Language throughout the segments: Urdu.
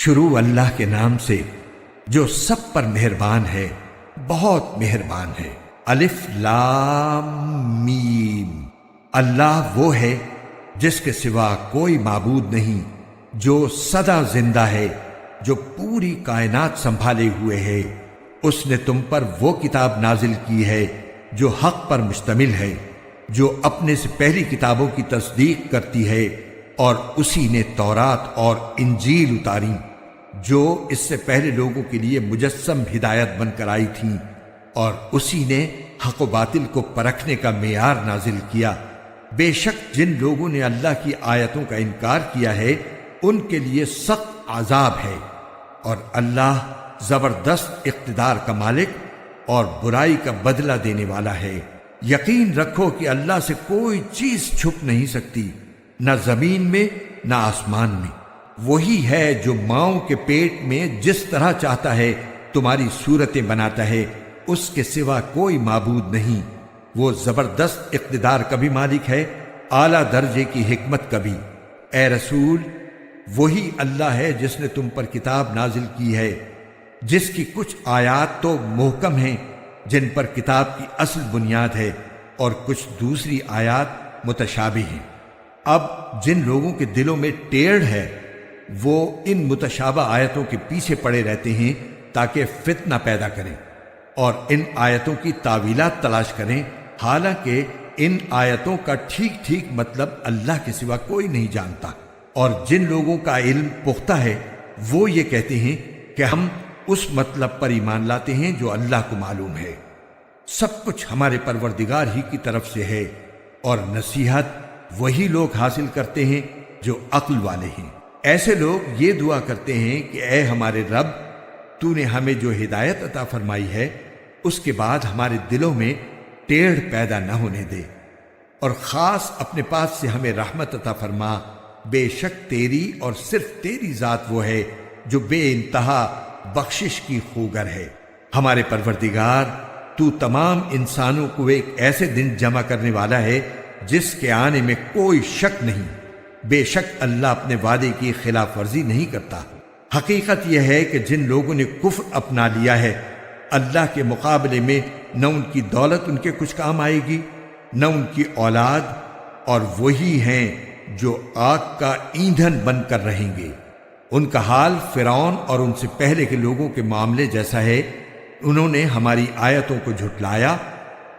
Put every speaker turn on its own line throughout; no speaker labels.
شروع اللہ کے نام سے جو سب پر مہربان ہے، بہت مہربان ہے۔ الف لام میم۔ اللہ وہ ہے جس کے سوا کوئی معبود نہیں، جو سدا زندہ ہے، جو پوری کائنات سنبھالے ہوئے ہے۔ اس نے تم پر وہ کتاب نازل کی ہے جو حق پر مشتمل ہے، جو اپنے سے پہلی کتابوں کی تصدیق کرتی ہے، اور اسی نے تورات اور انجیل اتاری جو اس سے پہلے لوگوں کے لیے مجسم ہدایت بن کر آئی تھیں، اور اسی نے حق و باطل کو پرکھنے کا معیار نازل کیا۔ بے شک جن لوگوں نے اللہ کی آیتوں کا انکار کیا ہے ان کے لیے سخت عذاب ہے، اور اللہ زبردست اقتدار کا مالک اور برائی کا بدلہ دینے والا ہے۔ یقین رکھو کہ اللہ سے کوئی چیز چھپ نہیں سکتی، نہ زمین میں نہ آسمان میں۔ وہی ہے جو ماؤں کے پیٹ میں جس طرح چاہتا ہے تمہاری صورتیں بناتا ہے، اس کے سوا کوئی معبود نہیں۔ وہ زبردست اقتدار کا بھی مالک ہے، اعلیٰ درجے کی حکمت کا بھی۔ اے رسول، وہی اللہ ہے جس نے تم پر کتاب نازل کی ہے، جس کی کچھ آیات تو محکم ہیں جن پر کتاب کی اصل بنیاد ہے، اور کچھ دوسری آیات متشابہ ہیں۔ اب جن لوگوں کے دلوں میں ٹیڑھ ہے وہ ان متشابہ آیتوں کے پیچھے پڑے رہتے ہیں تاکہ فتنہ پیدا کریں اور ان آیتوں کی تاویلات تلاش کریں، حالانکہ ان آیتوں کا ٹھیک ٹھیک مطلب اللہ کے سوا کوئی نہیں جانتا۔ اور جن لوگوں کا علم پختہ ہے وہ یہ کہتے ہیں کہ ہم اس مطلب پر ایمان لاتے ہیں جو اللہ کو معلوم ہے۔ سب کچھ ہمارے پروردگار ہی کی طرف سے ہے، اور نصیحت وہی لوگ حاصل کرتے ہیں جو عقل والے ہیں۔ ایسے لوگ یہ دعا کرتے ہیں کہ اے ہمارے رب، تو نے ہمیں جو ہدایت عطا فرمائی ہے اس کے بعد ہمارے دلوں میں ٹیڑھ پیدا نہ ہونے دے، اور خاص اپنے پاس سے ہمیں رحمت عطا فرما۔ بے شک تیری اور صرف تیری ذات وہ ہے جو بے انتہا بخشش کی خوگر ہے۔ ہمارے پروردگار، تو تمام انسانوں کو ایک ایسے دن جمع کرنے والا ہے جس کے آنے میں کوئی شک نہیں۔ بے شک اللہ اپنے وعدے کی خلاف ورزی نہیں کرتا۔ حقیقت یہ ہے کہ جن لوگوں نے کفر اپنا لیا ہے، اللہ کے مقابلے میں نہ ان کی دولت ان کے کچھ کام آئے گی، نہ ان کی اولاد، اور وہی ہیں جو آگ کا ایندھن بن کر رہیں گے۔ ان کا حال فرعون اور ان سے پہلے کے لوگوں کے معاملے جیسا ہے۔ انہوں نے ہماری آیتوں کو جھٹلایا،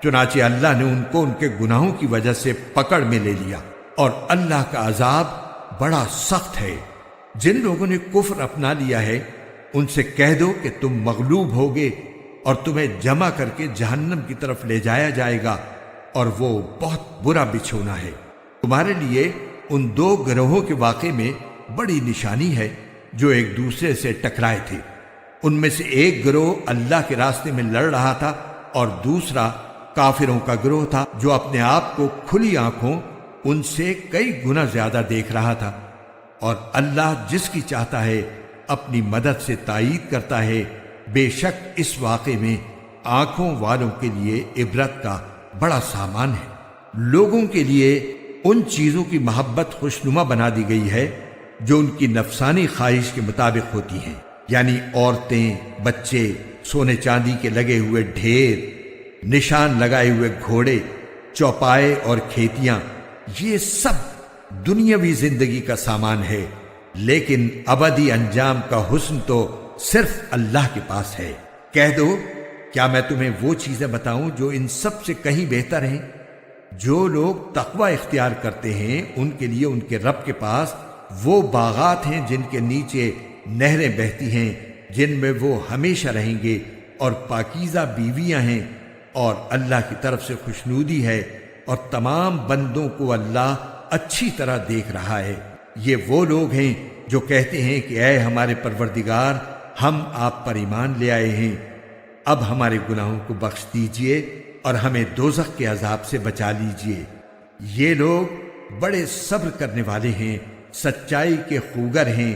چنانچہ اللہ نے ان کو ان کے گناہوں کی وجہ سے پکڑ میں لے لیا، اور اللہ کا عذاب بڑا سخت ہے۔ جن لوگوں نے کفر اپنا لیا ہے ان سے کہہ دو کہ تم مغلوب ہوگے اور تمہیں جمع کر کے جہنم کی طرف لے جایا جائے گا، اور وہ بہت برا بچھونا ہے۔ تمہارے لیے ان دو گروہوں کے واقعے میں بڑی نشانی ہے جو ایک دوسرے سے ٹکرائے تھے۔ ان میں سے ایک گروہ اللہ کے راستے میں لڑ رہا تھا، اور دوسرا کافروں کا گروہ تھا جو اپنے آپ کو کھلی آنکھوں ان سے کئی گنا زیادہ دیکھ رہا تھا۔ اور اللہ جس کی چاہتا ہے اپنی مدد سے تائید کرتا ہے۔ بے شک اس واقعے میں آنکھوں والوں کے لیے عبرت کا بڑا سامان ہے۔ لوگوں کے لیے ان چیزوں کی محبت خوشنما بنا دی گئی ہے جو ان کی نفسانی خواہش کے مطابق ہوتی ہیں، یعنی عورتیں، بچے، سونے چاندی کے لگے ہوئے ڈھیر، نشان لگائے ہوئے گھوڑے، چوپائے اور کھیتیاں۔ یہ سب دنیاوی زندگی کا سامان ہے، لیکن ابدی انجام کا حسن تو صرف اللہ کے پاس ہے۔ کہہ دو، کیا میں تمہیں وہ چیزیں بتاؤں جو ان سب سے کہیں بہتر ہیں؟ جو لوگ تقوی اختیار کرتے ہیں ان کے لیے ان کے رب کے پاس وہ باغات ہیں جن کے نیچے نہریں بہتی ہیں، جن میں وہ ہمیشہ رہیں گے، اور پاکیزہ بیویاں ہیں، اور اللہ کی طرف سے خوشنودی ہے، اور تمام بندوں کو اللہ اچھی طرح دیکھ رہا ہے۔ یہ وہ لوگ ہیں جو کہتے ہیں کہ اے ہمارے پروردگار، ہم آپ پر ایمان لے آئے ہیں، اب ہمارے گناہوں کو بخش دیجئے اور ہمیں دوزخ کے عذاب سے بچا لیجئے۔ یہ لوگ بڑے صبر کرنے والے ہیں، سچائی کے خوگر ہیں،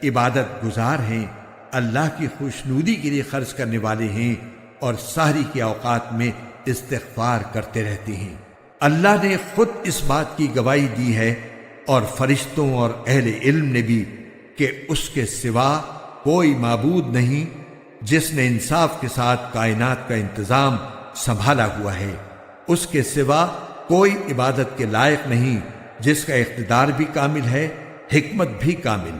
عبادت گزار ہیں، اللہ کی خوشنودی کے لیے خرچ کرنے والے ہیں، اور سحری کے اوقات میں استغفار کرتے رہتے ہیں۔ اللہ نے خود اس بات کی گواہی دی ہے، اور فرشتوں اور اہل علم نے بھی، کہ اس کے سوا کوئی معبود نہیں جس نے انصاف کے ساتھ کائنات کا انتظام سنبھالا ہوا ہے، اس کے سوا کوئی عبادت کے لائق نہیں جس کا اقتدار بھی کامل ہے، حکمت بھی کامل۔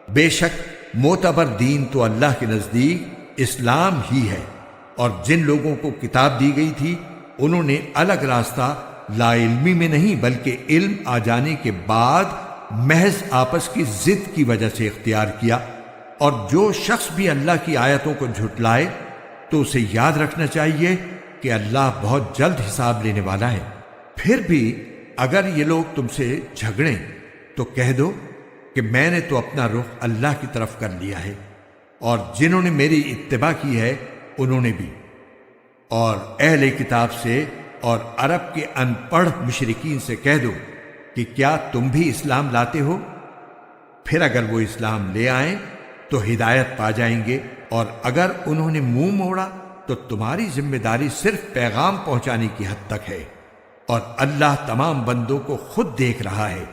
بے شک معتبر دین تو اللہ کے نزدیک اسلام ہی ہے، اور جن لوگوں کو کتاب دی گئی تھی انہوں نے الگ راستہ لا علمی میں نہیں بلکہ علم آ جانے کے بعد محض آپس کی ضد کی وجہ سے اختیار کیا۔ اور جو شخص بھی اللہ کی آیتوں کو جھٹلائے تو اسے یاد رکھنا چاہیے کہ اللہ بہت جلد حساب لینے والا ہے۔ پھر بھی اگر یہ لوگ تم سے جھگڑیں تو کہہ دو کہ میں نے تو اپنا رخ اللہ کی طرف کر لیا ہے، اور جنہوں نے میری اتباع کی ہے انہوں نے بھی۔ اور اہل کتاب سے اور عرب کے ان پڑھ مشرکین سے کہہ دو کہ کیا تم بھی اسلام لاتے ہو؟ پھر اگر وہ اسلام لے آئیں تو ہدایت پا جائیں گے، اور اگر انہوں نے منہ موڑا تو تمہاری ذمہ داری صرف پیغام پہنچانے کی حد تک ہے، اور اللہ تمام بندوں کو خود دیکھ رہا ہے۔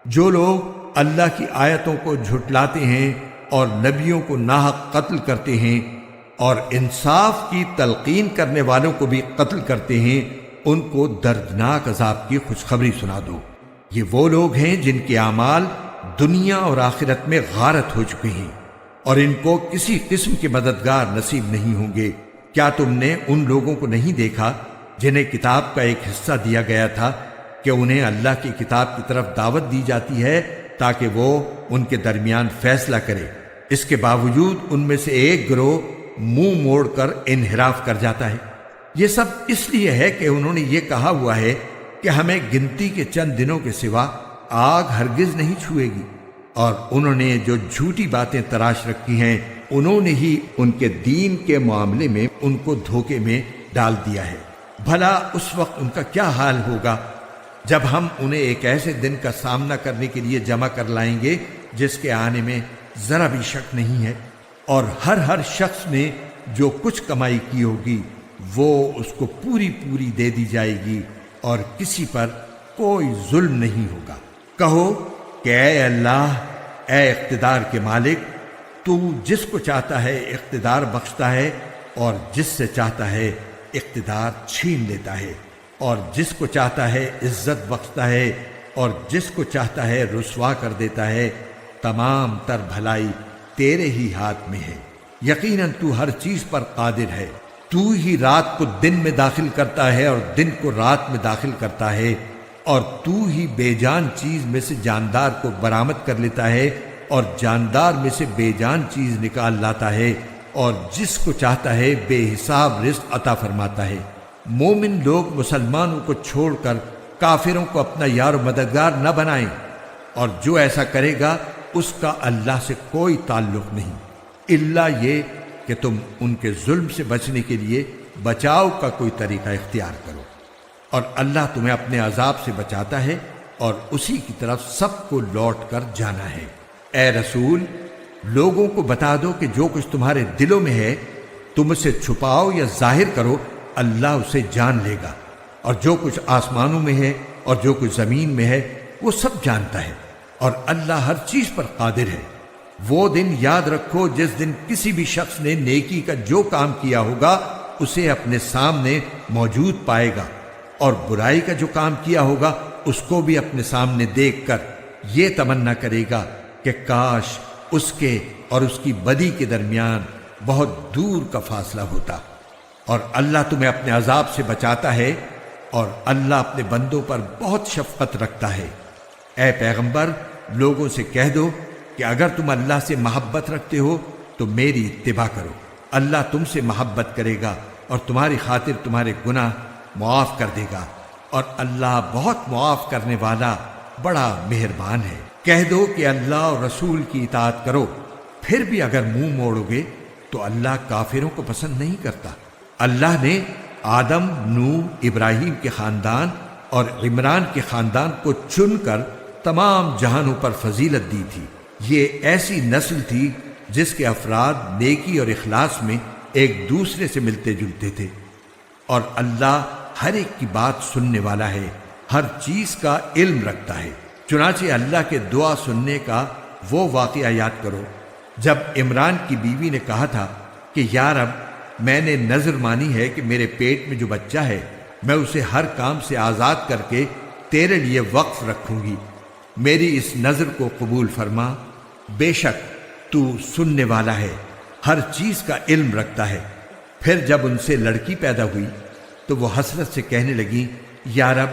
جو لوگ اللہ کی آیتوں کو جھٹلاتے ہیں اور نبیوں کو ناحق قتل کرتے ہیں اور انصاف کی تلقین کرنے والوں کو بھی قتل کرتے ہیں، ان کو دردناک عذاب کی خوشخبری سنا دو۔ یہ وہ لوگ ہیں جن کے اعمال دنیا اور آخرت میں غارت ہو چکے ہیں، اور ان کو کسی قسم کے مددگار نصیب نہیں ہوں گے۔ کیا تم نے ان لوگوں کو نہیں دیکھا جنہیں کتاب کا ایک حصہ دیا گیا تھا کہ انہیں اللہ کی کتاب کی طرف دعوت دی جاتی ہے تاکہ وہ ان کے درمیان فیصلہ کرے؟ اس کے باوجود ان میں سے ایک گروہ منہ موڑ کر انحراف کر جاتا ہے۔ یہ سب اس لیے ہے کہ انہوں نے یہ کہا ہوا ہے کہ ہمیں گنتی کے چند دنوں کے سوا آگ ہرگز نہیں چھوئے گی، اور انہوں نے جو جھوٹی باتیں تراش رکھی ہیں انہوں نے ہی ان کے دین کے معاملے میں ان کو دھوکے میں ڈال دیا ہے۔ بھلا اس وقت ان کا کیا حال ہوگا جب ہم انہیں ایک ایسے دن کا سامنا کرنے کے لیے جمع کر لائیں گے جس کے آنے میں ذرا بھی شک نہیں ہے، اور ہر شخص نے جو کچھ کمائی کی ہوگی وہ اس کو پوری پوری دے دی جائے گی، اور کسی پر کوئی ظلم نہیں ہوگا۔ کہو کہ اے اللہ، اے اقتدار کے مالک، تو جس کو چاہتا ہے اقتدار بخشتا ہے، اور جس سے چاہتا ہے اقتدار چھین لیتا ہے، اور جس کو چاہتا ہے عزت بخشتا ہے، اور جس کو چاہتا ہے رسوا کر دیتا ہے۔ تمام تر بھلائی تیرے ہی ہاتھ میں ہے، یقیناً تو ہر چیز پر قادر ہے۔ تو ہی رات کو دن میں داخل کرتا ہے اور دن کو رات میں داخل کرتا ہے، اور تو ہی بے جان چیز میں سے جاندار کو برآمد کر لیتا ہے اور جاندار میں سے بے جان چیز نکال لاتا ہے، اور جس کو چاہتا ہے بے حساب رزق عطا فرماتا ہے۔ مومن لوگ مسلمانوں کو چھوڑ کر کافروں کو اپنا یار و مددگار نہ بنائیں، اور جو ایسا کرے گا اس کا اللہ سے کوئی تعلق نہیں، الا یہ کہ تم ان کے ظلم سے بچنے کے لیے بچاؤ کا کوئی طریقہ اختیار کرو، اور اللہ تمہیں اپنے عذاب سے بچاتا ہے اور اسی کی طرف سب کو لوٹ کر جانا ہے۔ اے رسول، لوگوں کو بتا دو کہ جو کچھ تمہارے دلوں میں ہے تم اسے چھپاؤ یا ظاہر کرو، اللہ اسے جان لے گا، اور جو کچھ آسمانوں میں ہے اور جو کچھ زمین میں ہے وہ سب جانتا ہے، اور اللہ ہر چیز پر قادر ہے۔ وہ دن یاد رکھو جس دن کسی بھی شخص نے نیکی کا جو کام کیا ہوگا اسے اپنے سامنے موجود پائے گا، اور برائی کا جو کام کیا ہوگا اس کو بھی اپنے سامنے دیکھ کر یہ تمنا کرے گا کہ کاش اس کے اور اس کی بدی کے درمیان بہت دور کا فاصلہ ہوتا۔ اور اللہ تمہیں اپنے عذاب سے بچاتا ہے، اور اللہ اپنے بندوں پر بہت شفقت رکھتا ہے۔ اے پیغمبر، لوگوں سے کہہ دو کہ اگر تم اللہ سے محبت رکھتے ہو تو میری اتباع کرو، اللہ تم سے محبت کرے گا اور تمہاری خاطر تمہارے گناہ معاف کر دے گا، اور اللہ بہت معاف کرنے والا بڑا مہربان ہے۔ کہہ دو کہ اللہ اور رسول کی اطاعت کرو، پھر بھی اگر منہ موڑو گے تو اللہ کافروں کو پسند نہیں کرتا۔ اللہ نے آدم، نوح، ابراہیم کے خاندان اور عمران کے خاندان کو چن کر تمام جہانوں پر فضیلت دی تھی۔ یہ ایسی نسل تھی جس کے افراد نیکی اور اخلاص میں ایک دوسرے سے ملتے جلتے تھے، اور اللہ ہر ایک کی بات سننے والا ہے، ہر چیز کا علم رکھتا ہے۔ چنانچہ اللہ کے دعا سننے کا وہ واقعہ یاد کرو جب عمران کی بیوی نے کہا تھا کہ یا رب، میں نے نذر مانی ہے کہ میرے پیٹ میں جو بچہ ہے میں اسے ہر کام سے آزاد کر کے تیرے لیے وقف رکھوں گی، میری اس نذر کو قبول فرما، بے شک تو سننے والا ہے، ہر چیز کا علم رکھتا ہے۔ پھر جب ان سے لڑکی پیدا ہوئی تو وہ حسرت سے کہنے لگی، یا رب،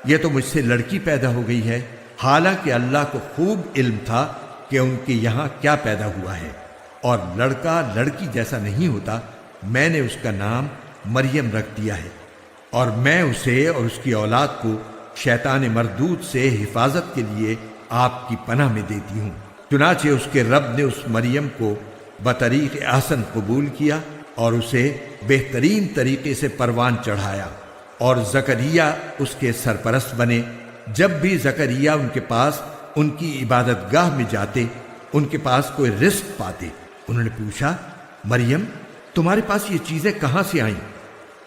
یہ تو مجھ سے لڑکی پیدا ہو گئی ہے، حالانکہ اللہ کو خوب علم تھا کہ ان کے یہاں کیا پیدا ہوا ہے، اور لڑکا لڑکی جیسا نہیں ہوتا، میں نے اس کا نام مریم رکھ دیا ہے، اور میں اسے اور اس کی اولاد کو شیطان مردود سے حفاظت کے لیے آپ کی پناہ میں دیتی ہوں۔ چنانچہ اس کے رب نے اس مریم کو بطریق احسن قبول کیا اور اسے بہترین طریقے سے پروان چڑھایا، اور زکریا اس کے سرپرست بنے۔ جب بھی زکریا ان کے پاس ان کی عبادت گاہ میں جاتے، ان کے پاس کوئی رزق پاتے۔ انہوں نے پوچھا، مریم، تمہارے پاس یہ چیزیں کہاں سے آئیں؟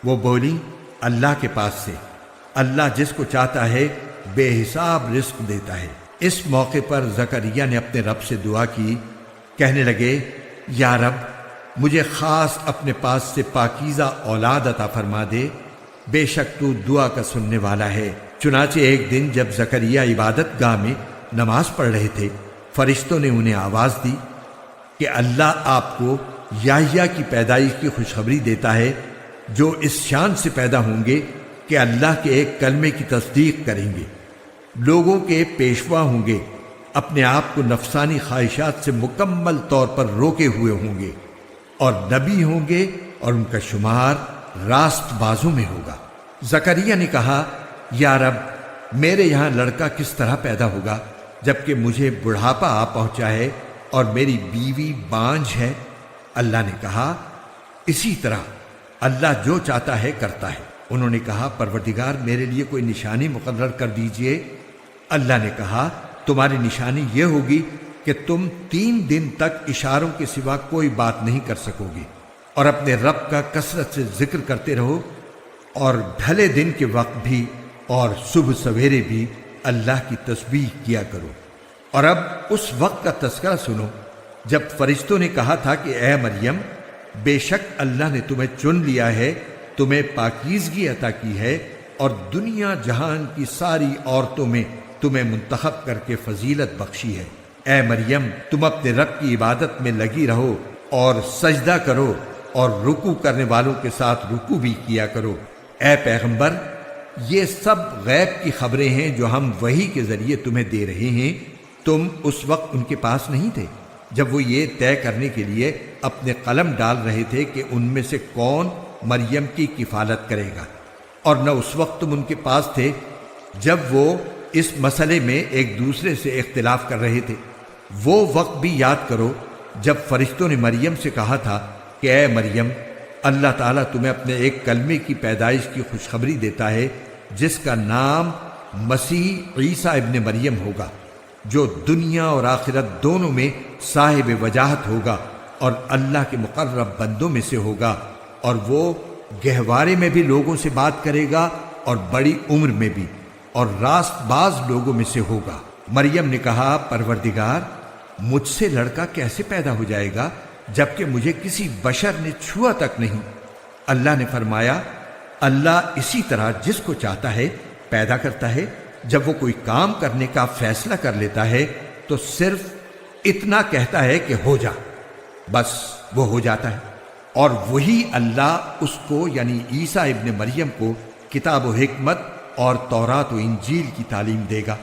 وہ بولی، اللہ کے پاس سے، اللہ جس کو چاہتا ہے بے حساب رزق دیتا ہے۔ اس موقع پر زکریا نے اپنے رب سے دعا کی، کہنے لگے، یا رب، مجھے خاص اپنے پاس سے پاکیزہ اولاد عطا فرما دے، بے شک تو دعا کا سننے والا ہے۔ چنانچہ ایک دن جب زکریا عبادت گاہ میں نماز پڑھ رہے تھے، فرشتوں نے انہیں آواز دی کہ اللہ آپ کو یحییٰ کی پیدائش کی خوشخبری دیتا ہے، جو اس شان سے پیدا ہوں گے کہ اللہ کے ایک کلمے کی تصدیق کریں گے، لوگوں کے پیشوا ہوں گے، اپنے آپ کو نفسانی خواہشات سے مکمل طور پر روکے ہوئے ہوں گے، اور نبی ہوں گے، اور ان کا شمار راست بازوں میں ہوگا۔ زکریا نے کہا، یا رب، میرے یہاں لڑکا کس طرح پیدا ہوگا جبکہ مجھے بڑھاپا آ پہنچا ہے اور میری بیوی بانجھ ہے؟ اللہ نے کہا، اسی طرح اللہ جو چاہتا ہے کرتا ہے۔ انہوں نے کہا، پروردگار، میرے لیے کوئی نشانی مقرر کر دیجئے۔ اللہ نے کہا، تمہاری نشانی یہ ہوگی کہ تم 3 دن تک اشاروں کے سوا کوئی بات نہیں کر سکو گے، اور اپنے رب کا کثرت سے ذکر کرتے رہو، اور ڈھلے دن کے وقت بھی اور صبح سویرے بھی اللہ کی تسبیح کیا کرو۔ اور اب اس وقت کا تذکرہ سنو جب فرشتوں نے کہا تھا کہ اے مریم، بے شک اللہ نے تمہیں چن لیا ہے، تمہیں پاکیزگی عطا کی ہے، اور دنیا جہان کی ساری عورتوں میں تمہیں منتخب کر کے فضیلت بخشی ہے۔ اے مریم، تم اپنے رب کی عبادت میں لگی رہو اور سجدہ کرو، اور رکوع کرنے والوں کے ساتھ رکوع بھی کیا کرو۔ اے پیغمبر، یہ سب غیب کی خبریں ہیں جو ہم وحی کے ذریعے تمہیں دے رہے ہیں، تم اس وقت ان کے پاس نہیں تھے جب وہ یہ طے کرنے کے لیے اپنے قلم ڈال رہے تھے کہ ان میں سے کون مریم کی کفالت کرے گا، اور نہ اس وقت تم ان کے پاس تھے جب وہ اس مسئلے میں ایک دوسرے سے اختلاف کر رہے تھے۔ وہ وقت بھی یاد کرو جب فرشتوں نے مریم سے کہا تھا کہ اے مریم، اللہ تعالیٰ تمہیں اپنے ایک کلمے کی پیدائش کی خوشخبری دیتا ہے جس کا نام مسیح عیسیٰ ابن مریم ہوگا، جو دنیا اور آخرت دونوں میں صاحب وجاہت ہوگا، اور اللہ کے مقرب بندوں میں سے ہوگا، اور وہ گہوارے میں بھی لوگوں سے بات کرے گا اور بڑی عمر میں بھی، اور راست باز لوگوں میں سے ہوگا۔ مریم نے کہا، پروردگار، مجھ سے لڑکا کیسے پیدا ہو جائے گا جبکہ مجھے کسی بشر نے چھوا تک نہیں؟ اللہ نے فرمایا، اللہ اسی طرح جس کو چاہتا ہے پیدا کرتا ہے۔ جب وہ کوئی کام کرنے کا فیصلہ کر لیتا ہے تو صرف اتنا کہتا ہے کہ ہو جا، بس وہ ہو جاتا ہے۔ اور وہی اللہ اس کو یعنی عیسیٰ ابن مریم کو کتاب و حکمت اور تورات و انجیل کی تعلیم دے گا،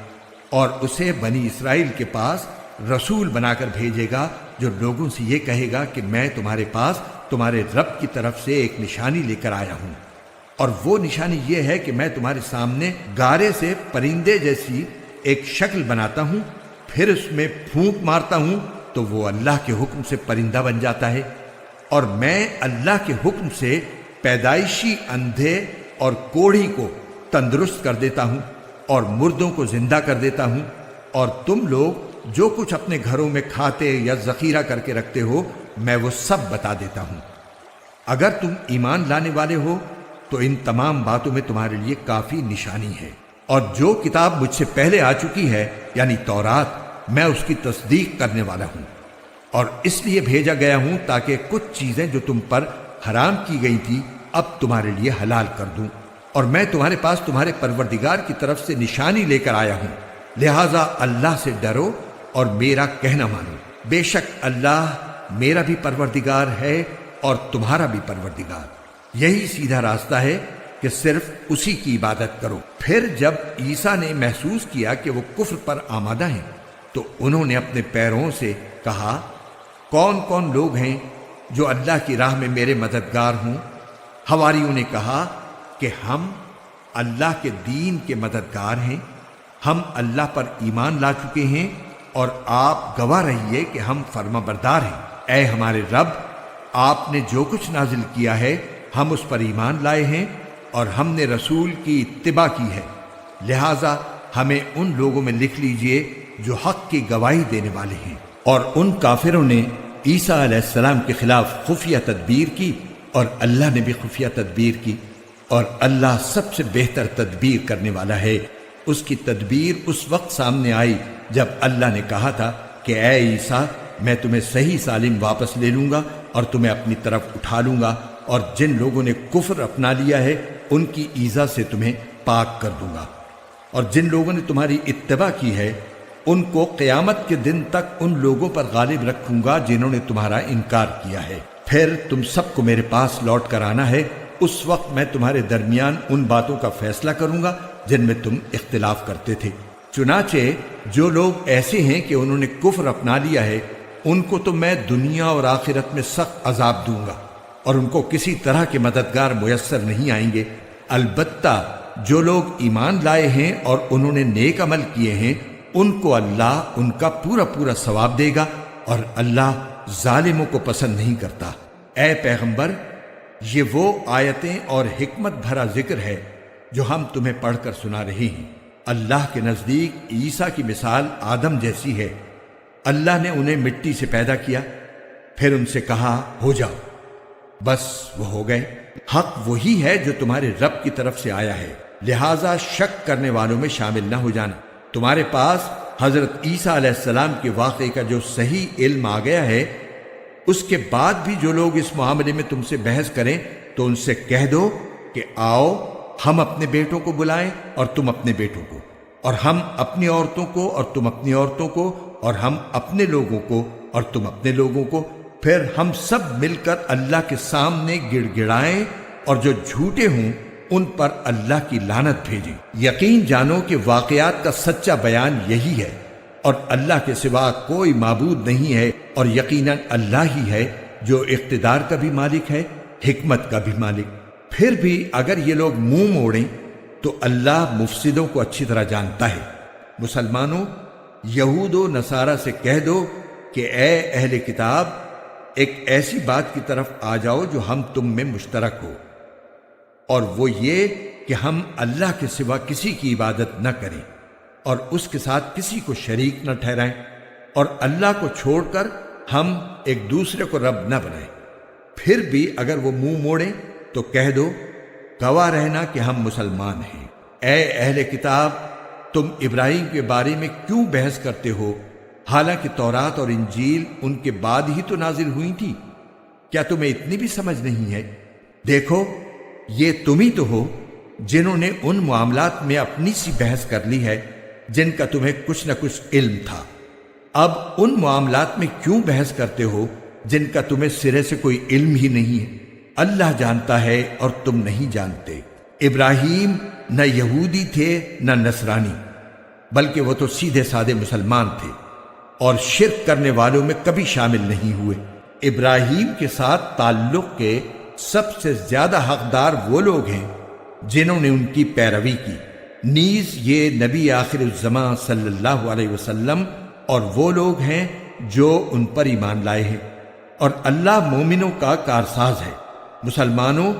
اور اسے بنی اسرائیل کے پاس رسول بنا کر بھیجے گا، جو لوگوں سے یہ کہے گا کہ میں تمہارے پاس تمہارے رب کی طرف سے ایک نشانی لے کر آیا ہوں، اور وہ نشانی یہ ہے کہ میں تمہارے سامنے گارے سے پرندے جیسی ایک شکل بناتا ہوں، پھر اس میں پھونک مارتا ہوں تو وہ اللہ کے حکم سے پرندہ بن جاتا ہے، اور میں اللہ کے حکم سے پیدائشی اندھے اور کوڑھی کو تندرست کر دیتا ہوں، اور مردوں کو زندہ کر دیتا ہوں، اور تم لوگ جو کچھ اپنے گھروں میں کھاتے یا ذخیرہ کر کے رکھتے ہو میں وہ سب بتا دیتا ہوں۔ اگر تم ایمان لانے والے ہو تو ان تمام باتوں میں تمہارے لیے کافی نشانی ہے، اور جو کتاب مجھ سے پہلے آ چکی ہے یعنی تورات، میں اس کی تصدیق کرنے والا ہوں، اور اس لیے بھیجا گیا ہوں تاکہ کچھ چیزیں جو تم پر حرام کی گئی تھی اب تمہارے لیے حلال کر دوں، اور میں تمہارے پاس تمہارے پروردگار کی طرف سے نشانی لے کر آیا ہوں، لہٰذا اللہ سے ڈرو اور میرا کہنا مانو، بے شک اللہ میرا بھی پروردگار ہے اور تمہارا بھی پروردگار، یہی سیدھا راستہ ہے کہ صرف اسی کی عبادت کرو۔ پھر جب عیسیٰ نے محسوس کیا کہ وہ کفر پر آمادہ ہیں تو انہوں نے اپنے پیروں سے کہا، کون کون لوگ ہیں جو اللہ کی راہ میں میرے مددگار ہوں؟ حواریوں نے کہا کہ ہم اللہ کے دین کے مددگار ہیں، ہم اللہ پر ایمان لا چکے ہیں اور آپ گواہ رہیے کہ ہم فرما بردار ہیں۔ اے ہمارے رب، آپ نے جو کچھ نازل کیا ہے ہم اس پر ایمان لائے ہیں اور ہم نے رسول کی اتباع کی ہے، لہٰذا ہمیں ان لوگوں میں لکھ لیجئے جو حق کی گواہی دینے والے ہیں۔ اور ان کافروں نے عیسیٰ علیہ السلام کے خلاف خفیہ تدبیر کی اور اللہ نے بھی خفیہ تدبیر کی، اور اللہ سب سے بہتر تدبیر کرنے والا ہے۔ اس کی تدبیر اس وقت سامنے آئی جب اللہ نے کہا تھا کہ اے عیسیٰ، میں تمہیں صحیح سالم واپس لے لوں گا اور تمہیں اپنی طرف اٹھا لوں گا، اور جن لوگوں نے کفر اپنا لیا ہے ان کی ایذا سے تمہیں پاک کر دوں گا، اور جن لوگوں نے تمہاری اتباع کی ہے ان کو قیامت کے دن تک ان لوگوں پر غالب رکھوں گا جنہوں نے تمہارا انکار کیا ہے۔ پھر تم سب کو میرے پاس لوٹ کر آنا ہے، اس وقت میں تمہارے درمیان ان باتوں کا فیصلہ کروں گا جن میں تم اختلاف کرتے تھے۔ چنانچہ جو لوگ ایسے ہیں کہ انہوں نے کفر اپنا لیا ہے ان کو تو میں دنیا اور آخرت میں سخت عذاب دوں گا، اور ان کو کسی طرح کے مددگار میسر نہیں آئیں گے۔ البتہ جو لوگ ایمان لائے ہیں اور انہوں نے نیک عمل کیے ہیں ان کو اللہ ان کا پورا پورا ثواب دے گا، اور اللہ ظالموں کو پسند نہیں کرتا۔ اے پیغمبر، یہ وہ آیتیں اور حکمت بھرا ذکر ہے جو ہم تمہیں پڑھ کر سنا رہے ہیں۔ اللہ کے نزدیک عیسیٰ کی مثال آدم جیسی ہے۔ اللہ نے انہیں مٹی سے پیدا کیا، پھر ان سے کہا ہو جاؤ، بس وہ ہو گئے۔ حق وہی ہے جو تمہارے رب کی طرف سے آیا ہے، لہٰذا شک کرنے والوں میں شامل نہ ہو جانا۔ تمہارے پاس حضرت عیسیٰ علیہ السلام کے واقعے کا جو صحیح علم آ گیا ہے، اس کے بعد بھی جو لوگ اس معاملے میں تم سے بحث کریں تو ان سے کہہ دو کہ آؤ ہم اپنے بیٹوں کو بلائیں اور تم اپنے بیٹوں کو، اور ہم اپنی عورتوں کو اور تم اپنی عورتوں کو، اور ہم اپنے لوگوں کو اور تم اپنے لوگوں کو، پھر ہم سب مل کر اللہ کے سامنے گڑ گڑائیں، اور جو جھوٹے ہوں ان پر اللہ کی لعنت بھیجیں۔ یقین جانو کہ واقعات کا سچا بیان یہی ہے، اور اللہ کے سوا کوئی معبود نہیں ہے، اور یقیناً اللہ ہی ہے جو اقتدار کا بھی مالک ہے، حکمت کا بھی مالک۔ پھر بھی اگر یہ لوگ منہ موڑیں تو اللہ مفسدوں کو اچھی طرح جانتا ہے۔ مسلمانوں، یہود و نصارہ سے کہہ دو کہ اے اہل کتاب، ایک ایسی بات کی طرف آ جاؤ جو ہم تم میں مشترک ہو، اور وہ یہ کہ ہم اللہ کے سوا کسی کی عبادت نہ کریں اور اس کے ساتھ کسی کو شریک نہ ٹھہرائیں، اور اللہ کو چھوڑ کر ہم ایک دوسرے کو رب نہ بنائیں۔ پھر بھی اگر وہ منہ موڑیں تو کہہ دو گواہ رہنا کہ ہم مسلمان ہیں۔ اے اہل کتاب، تم ابراہیم کے بارے میں کیوں بحث کرتے ہو حالانکہ تورات اور انجیل ان کے بعد ہی تو نازل ہوئی تھی؟ کیا تمہیں اتنی بھی سمجھ نہیں ہے؟ دیکھو، یہ تم ہی تو ہو جنہوں نے ان معاملات میں اپنی سی بحث کر لی ہے جن کا تمہیں کچھ نہ کچھ علم تھا۔ اب ان معاملات میں کیوں بحث کرتے ہو جن کا تمہیں سرے سے کوئی علم ہی نہیں ہے؟ اللہ جانتا ہے اور تم نہیں جانتے۔ ابراہیم نہ یہودی تھے نہ نصرانی، بلکہ وہ تو سیدھے سادے مسلمان تھے، اور شرک کرنے والوں میں کبھی شامل نہیں ہوئے۔ ابراہیم کے ساتھ تعلق کے سب سے زیادہ حقدار وہ لوگ ہیں جنہوں نے ان کی پیروی کی، نیز یہ نبی آخر الزماں صلی اللہ علیہ وسلم اور وہ لوگ ہیں جو ان پر ایمان لائے ہیں، اور اللہ مومنوں کا کارساز ہے۔ مسلمانوں،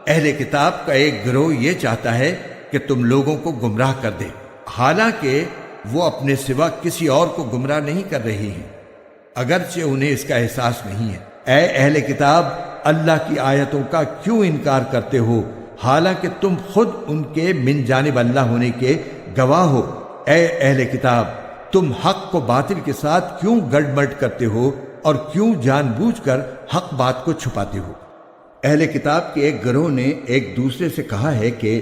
اہل کتاب کا ایک گروہ یہ چاہتا ہے کہ تم لوگوں کو گمراہ کر دے، حالانکہ وہ اپنے سوا کسی اور کو گمراہ نہیں کر رہی ہیں، اگرچہ انہیں اس کا احساس نہیں ہے۔ اے اہل کتاب، اللہ کی آیتوں کا کیوں انکار کرتے ہو حالانکہ تم خود ان کے من جانب اللہ ہونے کے گواہ ہو؟ اے اہل کتاب، تم حق کو باطل کے ساتھ کیوں گڑ مڑ کرتے ہو اور کیوں جان بوجھ کر حق بات کو چھپاتے ہو؟ اہل کتاب کے ایک گروہ نے ایک دوسرے سے کہا ہے کہ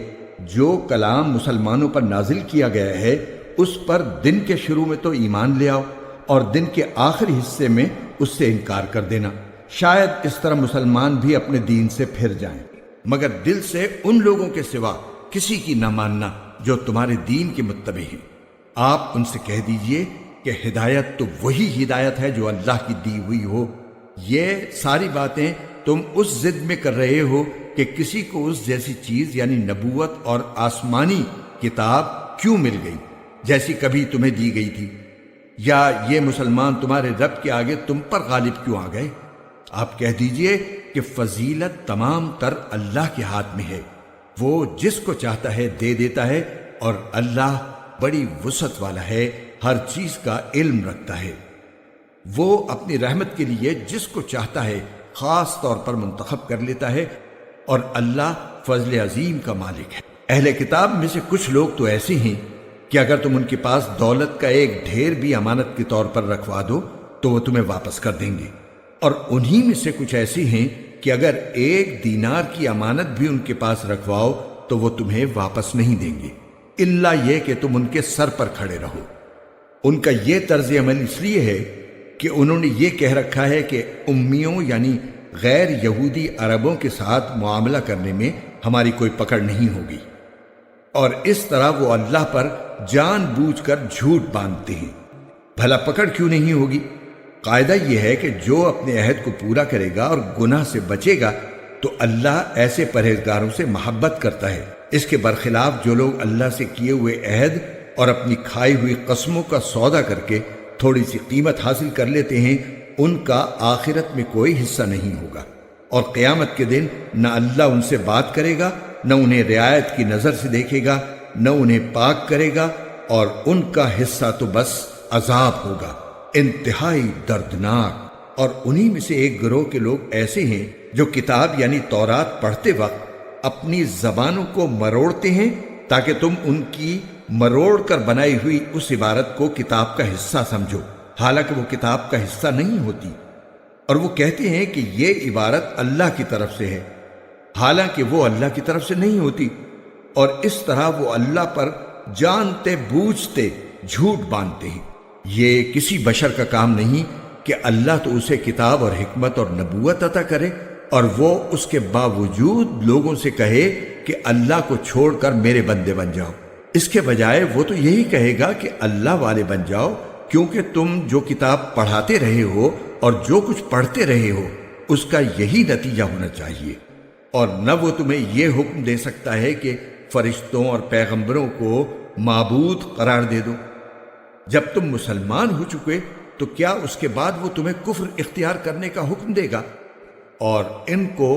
جو کلام مسلمانوں پر نازل کیا گیا ہے اس پر دن کے شروع میں تو ایمان لے آؤ اور دن کے آخری حصے میں اس سے انکار کر دینا، شاید اس طرح مسلمان بھی اپنے دین سے پھر جائیں، مگر دل سے ان لوگوں کے سوا کسی کی نہ ماننا جو تمہارے دین کے متبع ہیں۔ آپ ان سے کہہ دیجئے کہ ہدایت تو وہی ہدایت ہے جو اللہ کی دی ہوئی ہو۔ یہ ساری باتیں تم اس ضد میں کر رہے ہو کہ کسی کو اس جیسی چیز یعنی نبوت اور آسمانی کتاب کیوں مل گئی جیسی کبھی تمہیں دی گئی تھی، یا یہ مسلمان تمہارے رب کے آگے تم پر غالب کیوں آ گئے؟ آپ کہہ دیجئے کہ فضیلت تمام تر اللہ کے ہاتھ میں ہے، وہ جس کو چاہتا ہے دے دیتا ہے، اور اللہ بڑی وسعت والا ہے، ہر چیز کا علم رکھتا ہے۔ وہ اپنی رحمت کے لیے جس کو چاہتا ہے خاص طور پر منتخب کر لیتا ہے، اور اللہ فضل عظیم کا مالک ہے۔ اہل کتاب میں سے کچھ لوگ تو ایسے ہیں کہ اگر تم ان کے پاس دولت کا ایک ڈھیر بھی امانت کے طور پر رکھوا دو تو وہ تمہیں واپس کر دیں گے، اور انہی میں سے کچھ ایسی ہیں کہ اگر ایک دینار کی امانت بھی ان کے پاس رکھواؤ تو وہ تمہیں واپس نہیں دیں گے، الا یہ کہ تم ان کے سر پر کھڑے رہو۔ ان کا یہ طرز عمل اس لیے ہے کہ انہوں نے یہ کہہ رکھا ہے کہ امیوں یعنی غیر یہودی عربوں کے ساتھ معاملہ کرنے میں ہماری کوئی پکڑ نہیں ہوگی، اور اس طرح وہ اللہ پر جان بوجھ کر جھوٹ باندھتے ہیں۔ بھلا پکڑ کیوں نہیں ہوگی؟ قاعدہ یہ ہے کہ جو اپنے عہد کو پورا کرے گا اور گناہ سے بچے گا تو اللہ ایسے پرہیزگاروں سے محبت کرتا ہے۔ اس کے برخلاف جو لوگ اللہ سے کیے ہوئے عہد اور اپنی کھائی ہوئی قسموں کا سودا کر کے تھوڑی سی قیمت حاصل کر لیتے ہیں، ان کا آخرت میں کوئی حصہ نہیں ہوگا، اور قیامت کے دن نہ اللہ ان سے بات کرے گا، نہ انہیں رعایت کی نظر سے دیکھے گا، نہ انہیں پاک کرے گا، اور ان کا حصہ تو بس عذاب ہوگا، انتہائی دردناک۔ اور انہی میں سے ایک گروہ کے لوگ ایسے ہیں جو کتاب یعنی تورات پڑھتے وقت اپنی زبانوں کو مروڑتے ہیں تاکہ تم ان کی مروڑ کر بنائی ہوئی اس عبارت کو کتاب کا حصہ سمجھو، حالانکہ وہ کتاب کا حصہ نہیں ہوتی، اور وہ کہتے ہیں کہ یہ عبارت اللہ کی طرف سے ہے، حالانکہ وہ اللہ کی طرف سے نہیں ہوتی، اور اس طرح وہ اللہ پر جانتے بوجھتے جھوٹ باندھتے ہیں۔ یہ کسی بشر کا کام نہیں کہ اللہ تو اسے کتاب اور حکمت اور نبوت عطا کرے اور وہ اس کے باوجود لوگوں سے کہے کہ اللہ کو چھوڑ کر میرے بندے بن جاؤ۔ اس کے بجائے وہ تو یہی کہے گا کہ اللہ والے بن جاؤ، کیونکہ تم جو کتاب پڑھاتے رہے ہو اور جو کچھ پڑھتے رہے ہو اس کا یہی نتیجہ ہونا چاہیے، اور نہ وہ تمہیں یہ حکم دے سکتا ہے کہ فرشتوں اور پیغمبروں کو معبود قرار دے دو۔ جب تم مسلمان ہو چکے تو کیا اس کے بعد وہ تمہیں کفر اختیار کرنے کا حکم دے گا؟ اور ان کو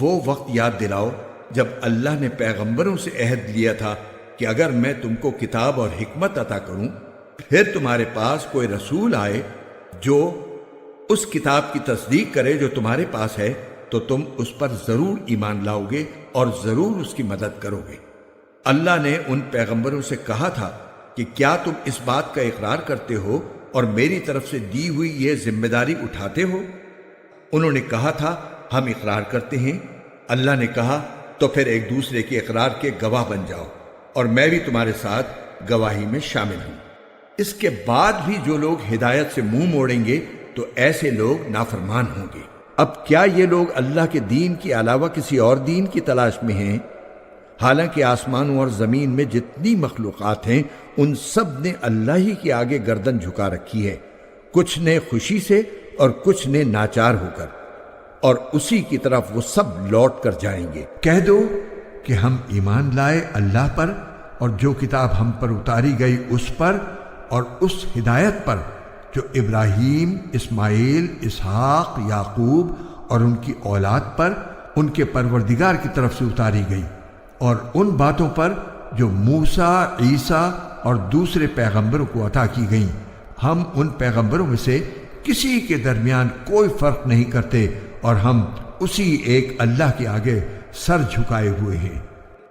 وہ وقت یاد دلاؤ جب اللہ نے پیغمبروں سے عہد لیا تھا کہ اگر میں تم کو کتاب اور حکمت عطا کروں، پھر تمہارے پاس کوئی رسول آئے جو اس کتاب کی تصدیق کرے جو تمہارے پاس ہے، تو تم اس پر ضرور ایمان لاؤ گے اور ضرور اس کی مدد کرو گے۔ اللہ نے ان پیغمبروں سے کہا تھا کہ کیا تم اس بات کا اقرار کرتے ہو اور میری طرف سے دی ہوئی یہ ذمہ داری اٹھاتے ہو؟ انہوں نے کہا تھا ہم اقرار کرتے ہیں۔ اللہ نے کہا تو پھر ایک دوسرے کے اقرار کے گواہ بن جاؤ، اور میں بھی تمہارے ساتھ گواہی میں شامل ہوں۔ اس کے بعد بھی جو لوگ ہدایت سے منہ موڑیں گے تو ایسے لوگ نافرمان ہوں گے۔ اب کیا یہ لوگ اللہ کے دین کے علاوہ کسی اور دین کی تلاش میں ہیں؟ حالانکہ آسمانوں اور زمین میں جتنی مخلوقات ہیں ان سب نے اللہ ہی کے آگے گردن جھکا رکھی ہے، کچھ نے خوشی سے اور کچھ نے ناچار ہو کر، اور اسی کی طرف وہ سب لوٹ کر جائیں گے۔ کہہ دو کہ ہم ایمان لائے اللہ پر اور جو کتاب ہم پر اتاری گئی اس پر اور اس ہدایت پر جو ابراہیم، اسماعیل، اسحاق، یعقوب اور ان کی اولاد پر ان کے پروردگار کی طرف سے اتاری گئی، اور ان باتوں پر جو موسیٰ، عیسیٰ اور دوسرے پیغمبروں کو عطا کی گئیں۔ ہم ان پیغمبروں میں سے کسی کے درمیان کوئی فرق نہیں کرتے، اور ہم اسی ایک اللہ کے آگے سر جھکائے ہوئے ہیں۔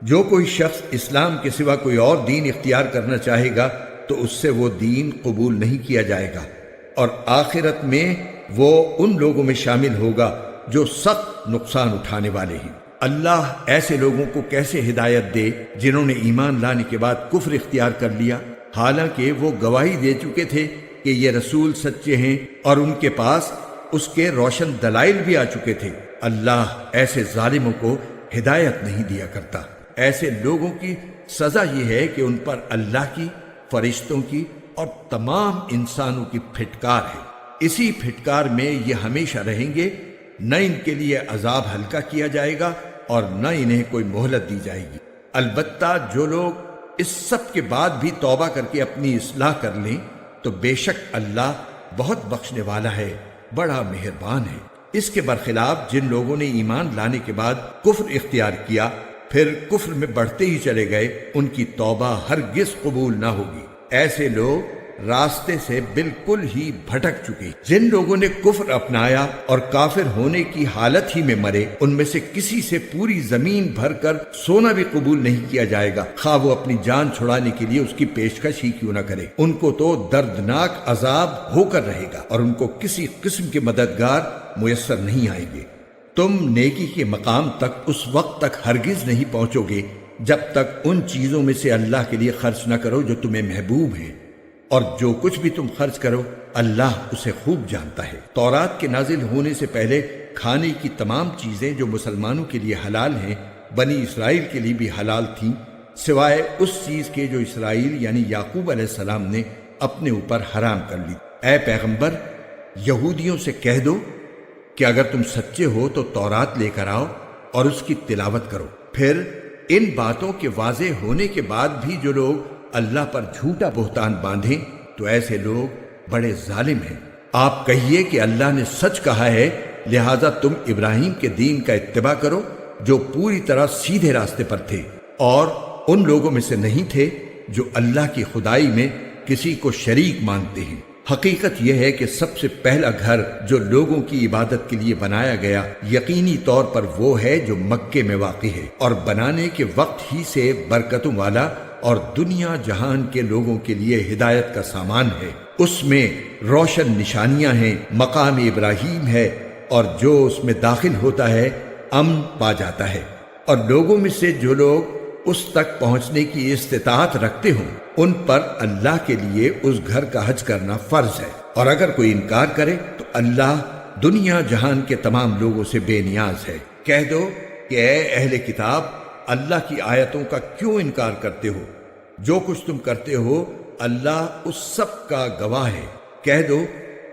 جو کوئی شخص اسلام کے سوا کوئی اور دین اختیار کرنا چاہے گا تو اس سے وہ دین قبول نہیں کیا جائے گا، اور آخرت میں وہ ان لوگوں میں شامل ہوگا جو سخت نقصان اٹھانے والے ہیں۔ اللہ ایسے لوگوں کو کیسے ہدایت دے جنہوں نے ایمان لانے کے بعد کفر اختیار کر لیا، حالانکہ وہ گواہی دے چکے تھے کہ یہ رسول سچے ہیں اور ان کے پاس اس کے روشن دلائل بھی آ چکے تھے۔ اللہ ایسے ظالموں کو ہدایت نہیں دیا کرتا۔ ایسے لوگوں کی سزا یہ ہے کہ ان پر اللہ کی، فرشتوں کی اور تمام انسانوں کی پھٹکار ہے۔ اسی پھٹکار میں یہ ہمیشہ رہیں گے، نہ ان کے لیے عذاب ہلکا کیا جائے گا اور نہ انہیں کوئی مہلت دی جائے گی۔ البتہ جو لوگ اس سب کے بعد بھی توبہ کر کے اپنی اصلاح کر لیں تو بے شک اللہ بہت بخشنے والا ہے، بڑا مہربان ہے۔ اس کے برخلاف جن لوگوں نے ایمان لانے کے بعد کفر اختیار کیا پھر کفر میں بڑھتے ہی چلے گئے، ان کی توبہ ہرگز قبول نہ ہوگی۔ ایسے لوگ راستے سے بالکل ہی بھٹک چکے۔ جن لوگوں نے کفر اپنایا اور کافر ہونے کی حالت ہی میں مرے، ان میں سے کسی سے پوری زمین بھر کر سونا بھی قبول نہیں کیا جائے گا، خواہ وہ اپنی جان چھڑانے کے لیے اس کی پیشکش ہی کیوں نہ کرے۔ ان کو تو دردناک عذاب ہو کر رہے گا اور ان کو کسی قسم کے مددگار میسر نہیں آئیں گے۔ تم نیکی کے مقام تک اس وقت تک ہرگز نہیں پہنچو گے جب تک ان چیزوں میں سے اللہ کے لیے خرچ نہ کرو جو تمہیں محبوب ہیں، اور جو کچھ بھی تم خرچ کرو اللہ اسے خوب جانتا ہے۔ تورات کے نازل ہونے سے پہلے کھانے کی تمام چیزیں جو مسلمانوں کے لیے حلال ہیں بنی اسرائیل کے لیے بھی حلال تھیں، سوائے اس چیز کے جو اسرائیل یعنی یعقوب علیہ السلام نے اپنے اوپر حرام کر لی۔ اے پیغمبر، یہودیوں سے کہہ دو کہ اگر تم سچے ہو تو تورات لے کر آؤ اور اس کی تلاوت کرو۔ پھر ان باتوں کے واضح ہونے کے بعد بھی جو لوگ اللہ پر جھوٹا بہتان باندھیں تو ایسے لوگ بڑے ظالم ہیں۔ آپ کہیے کہ اللہ نے سچ کہا ہے، لہذا تم ابراہیم کے دین کا اتباع کرو جو پوری طرح سیدھے راستے پر تھے اور ان لوگوں میں سے نہیں تھے جو اللہ کی خدائی میں کسی کو شریک مانتے ہیں۔ حقیقت یہ ہے کہ سب سے پہلا گھر جو لوگوں کی عبادت کے لیے بنایا گیا یقینی طور پر وہ ہے جو مکے میں واقع ہے، اور بنانے کے وقت ہی سے برکتوں والا اور دنیا جہان کے لوگوں کے لیے ہدایت کا سامان ہے۔ اس میں روشن نشانیاں ہیں، مقام ابراہیم ہے، اور جو اس میں داخل ہوتا ہے امن پا جاتا ہے۔ اور لوگوں میں سے جو لوگ اس تک پہنچنے کی استطاعت رکھتے ہوں ان پر اللہ کے لیے اس گھر کا حج کرنا فرض ہے، اور اگر کوئی انکار کرے تو اللہ دنیا جہان کے تمام لوگوں سے بے نیاز ہے۔ کہہ دو کہ اے اہل کتاب، اللہ کی آیتوں کا کیوں انکار کرتے ہو؟ جو کچھ تم کرتے ہو اللہ اس سب کا گواہ ہے۔ کہہ دو